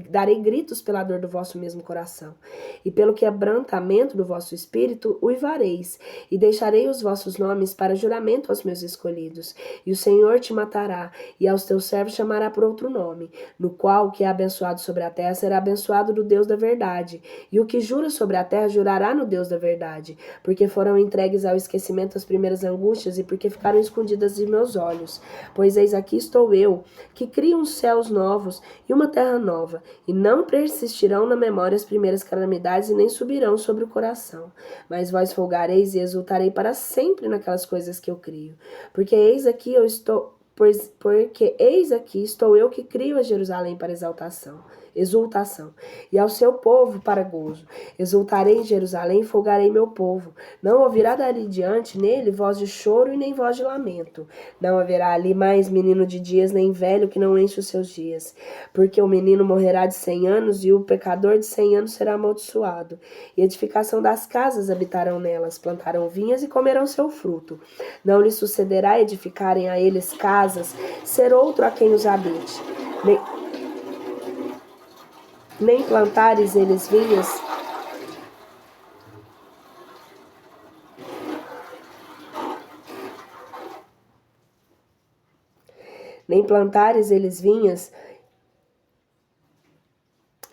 darei gritos pela dor do vosso mesmo coração. E pelo quebrantamento do vosso espírito uivareis, e deixarei os vossos nomes para juramento aos meus escolhidos. E o Senhor te matará, e aos teus servos chamará por outro nome, no qual o que é abençoado sobre a terra será abençoado do Deus da verdade, e o que jura sobre a terra jurará no Deus da verdade, porque foram entregues ao esquecimento as primeiras angústias e porque ficaram escondidas de meus olhos. Pois eis aqui estou eu, que crio uns céus novos e uma terra nova, e não persistirão na memória as primeiras calamidades e nem subirão sobre o coração. Mas vós folgareis e exultarei para sempre naquelas coisas que eu crio. Porque eis aqui estou eu que crio a Jerusalém para exultação, e ao seu povo para gozo. Exultarei em Jerusalém e folgarei meu povo. Não ouvirá dali diante nele voz de choro e nem voz de lamento. Não haverá ali mais menino de dias, nem velho que não enche os seus dias. Porque o menino morrerá de 100 anos, e o pecador de 100 anos será amaldiçoado. E edificação das casas habitarão nelas, plantarão vinhas e comerão seu fruto. Não lhes sucederá edificarem a eles casas, ser outro a quem os habite. Nem plantares eles vinhas,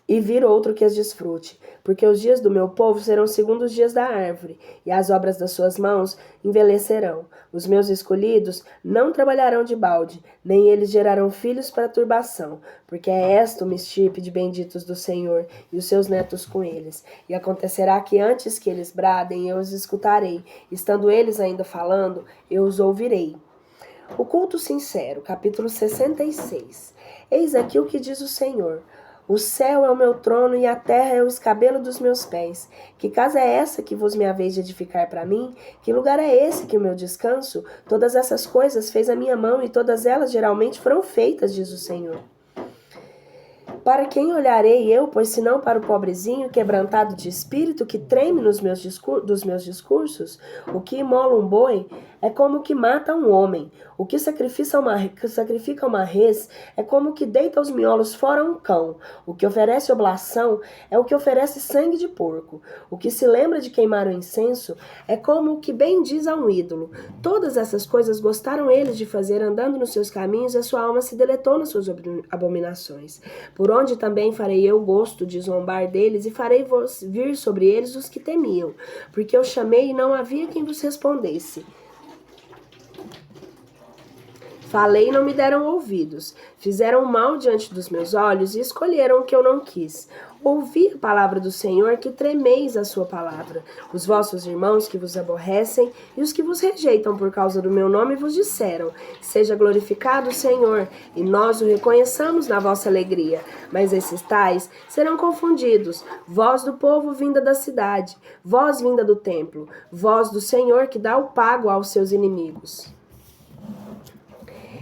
e vir outro que as desfrute. Porque os dias do meu povo serão segundo os dias da árvore, e as obras das suas mãos envelhecerão. Os meus escolhidos não trabalharão de balde, nem eles gerarão filhos para turbação, porque é esta uma estirpe de benditos do Senhor, e os seus netos com eles. E acontecerá que antes que eles bradem, eu os escutarei. Estando eles ainda falando, eu os ouvirei. O culto sincero, capítulo 66. Eis aqui o que diz o Senhor. O céu é o meu trono e a terra é o escabelo dos meus pés. Que casa é essa que vos me haveis de edificar para mim? Que lugar é esse que o meu descanso? Todas essas coisas fez a minha mão e todas elas geralmente foram feitas, diz o Senhor. Para quem olharei eu, pois senão para o pobrezinho quebrantado de espírito que treme dos meus discursos? O que imola um boi é como o que mata um homem. O que sacrifica uma res é como o que deita os miolos fora um cão. O que oferece oblação é o que oferece sangue de porco. O que se lembra de queimar o incenso é como o que bendiz a um ídolo. Todas essas coisas gostaram eles de fazer andando nos seus caminhos, e a sua alma se deletou nas suas abominações. Por onde também farei eu gosto de zombar deles, e farei vir sobre eles os que temiam, porque eu chamei e não havia quem vos respondesse. Falei e não me deram ouvidos. Fizeram mal diante dos meus olhos e escolheram o que eu não quis. Ouvi a palavra do Senhor, que tremeis a sua palavra. Os vossos irmãos que vos aborrecem e os que vos rejeitam por causa do meu nome vos disseram: seja glorificado o Senhor, e nós o reconheçamos na vossa alegria. Mas esses tais serão confundidos, vós do povo vinda da cidade, vós vinda do templo, vós do Senhor que dá o pago aos seus inimigos.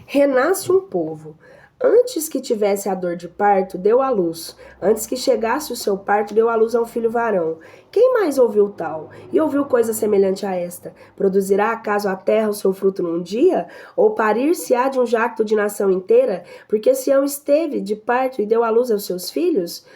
Renasce um povo. Antes que tivesse a dor de parto, deu à luz. Antes que chegasse o seu parto, deu à luz a um filho varão. Quem mais ouviu tal? E ouviu coisa semelhante a esta? Produzirá acaso a terra o seu fruto num dia? Ou parir-se-á de um jacto de nação inteira? Porque Sião esteve de parto e deu à luz aos seus filhos?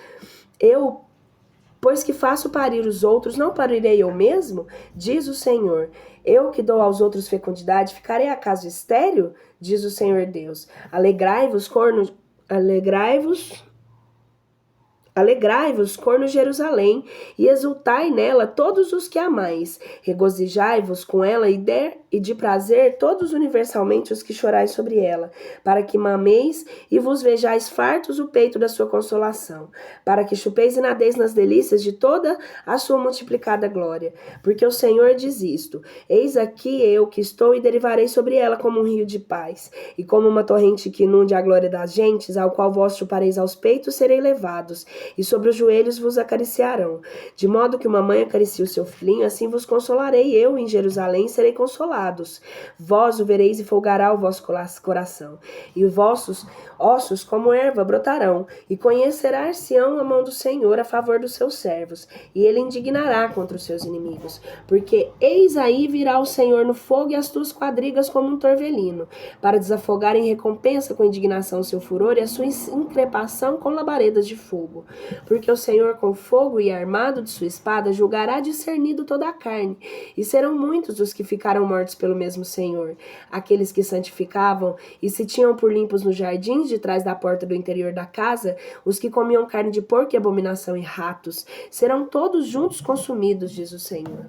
Pois que faço parir os outros, não parirei eu mesmo? Diz o Senhor. Eu que dou aos outros fecundidade, ficarei acaso estéril? Diz o Senhor Deus. Alegrai-vos, corno Jerusalém, e exultai nela todos os que amais. Regozijai-vos com ela e de prazer todos universalmente os que chorais sobre ela, para que mameis e vos vejais fartos o peito da sua consolação, para que chupeis e nadeis nas delícias de toda a sua multiplicada glória. Porque o Senhor diz isto: eis aqui eu que estou e derivarei sobre ela como um rio de paz, e como uma torrente que inunde a glória das gentes, ao qual vós chupareis aos peitos, serei levados, e sobre os joelhos vos acariciarão. De modo que uma mãe acaricia o seu filhinho, assim vos consolarei eu em Jerusalém, serei consolados. Vós o vereis e folgará o vosso coração, e os vossos ossos como erva brotarão, e conhecerá-se-ão a mão do Senhor a favor dos seus servos, e ele indignará contra os seus inimigos. Porque eis aí virá o Senhor no fogo e as tuas quadrigas como um torvelino, para desafogar em recompensa com indignação o seu furor e a sua increpação com labaredas de fogo. Porque o Senhor com fogo e armado de sua espada julgará discernido toda a carne, e serão muitos os que ficaram mortos pelo mesmo Senhor, aqueles que santificavam e se tinham por limpos nos jardins de trás da porta do interior da casa, os que comiam carne de porco e abominação e ratos, serão todos juntos consumidos, diz o Senhor.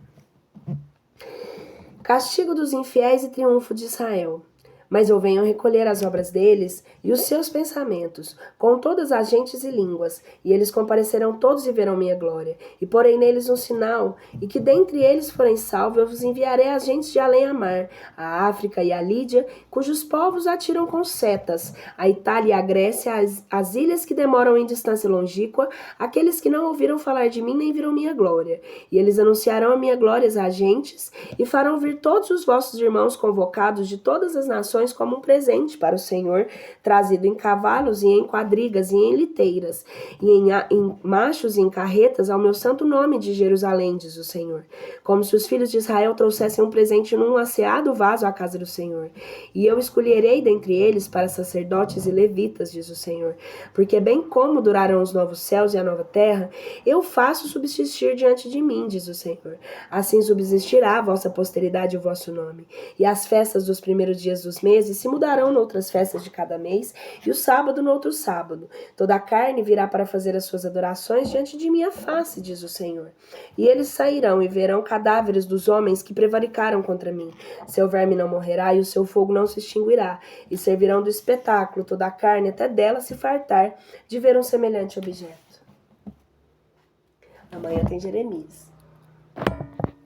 castigo dos infiéis e triunfo de Israel. Mas eu venho recolher as obras deles e os seus pensamentos, com todas as gentes e línguas, e eles comparecerão todos e verão minha glória. E porei neles um sinal, e que dentre eles forem salvos, eu vos enviarei as gentes de além a mar, a África e a Lídia, cujos povos atiram com setas, a Itália e a Grécia, as ilhas que demoram em distância longínqua, aqueles que não ouviram falar de mim nem viram minha glória. E eles anunciarão a minha glória às gentes, e farão vir todos os vossos irmãos convocados de todas as nações como um presente para o Senhor, trazido em cavalos e em quadrigas e em liteiras, e em machos e em carretas ao meu santo nome de Jerusalém, diz o Senhor. Como se os filhos de Israel trouxessem um presente num asseado vaso à casa do Senhor. E eu escolherei dentre eles para sacerdotes e levitas, diz o Senhor. Porque bem como durarão os novos céus e a nova terra, eu faço subsistir diante de mim, diz o Senhor. Assim subsistirá a vossa posteridade e o vosso nome. E as festas dos primeiros dias dos meses se mudarão noutras festas de cada mês, e o sábado no outro sábado. Toda a carne virá para fazer as suas adorações diante de minha face, diz o Senhor. E eles sairão e verão cadáveres dos homens que prevaricaram contra mim. Seu verme não morrerá e o seu fogo não se extinguirá, e servirão do espetáculo toda a carne até dela se fartar de ver um semelhante objeto. Amanhã tem Jeremias.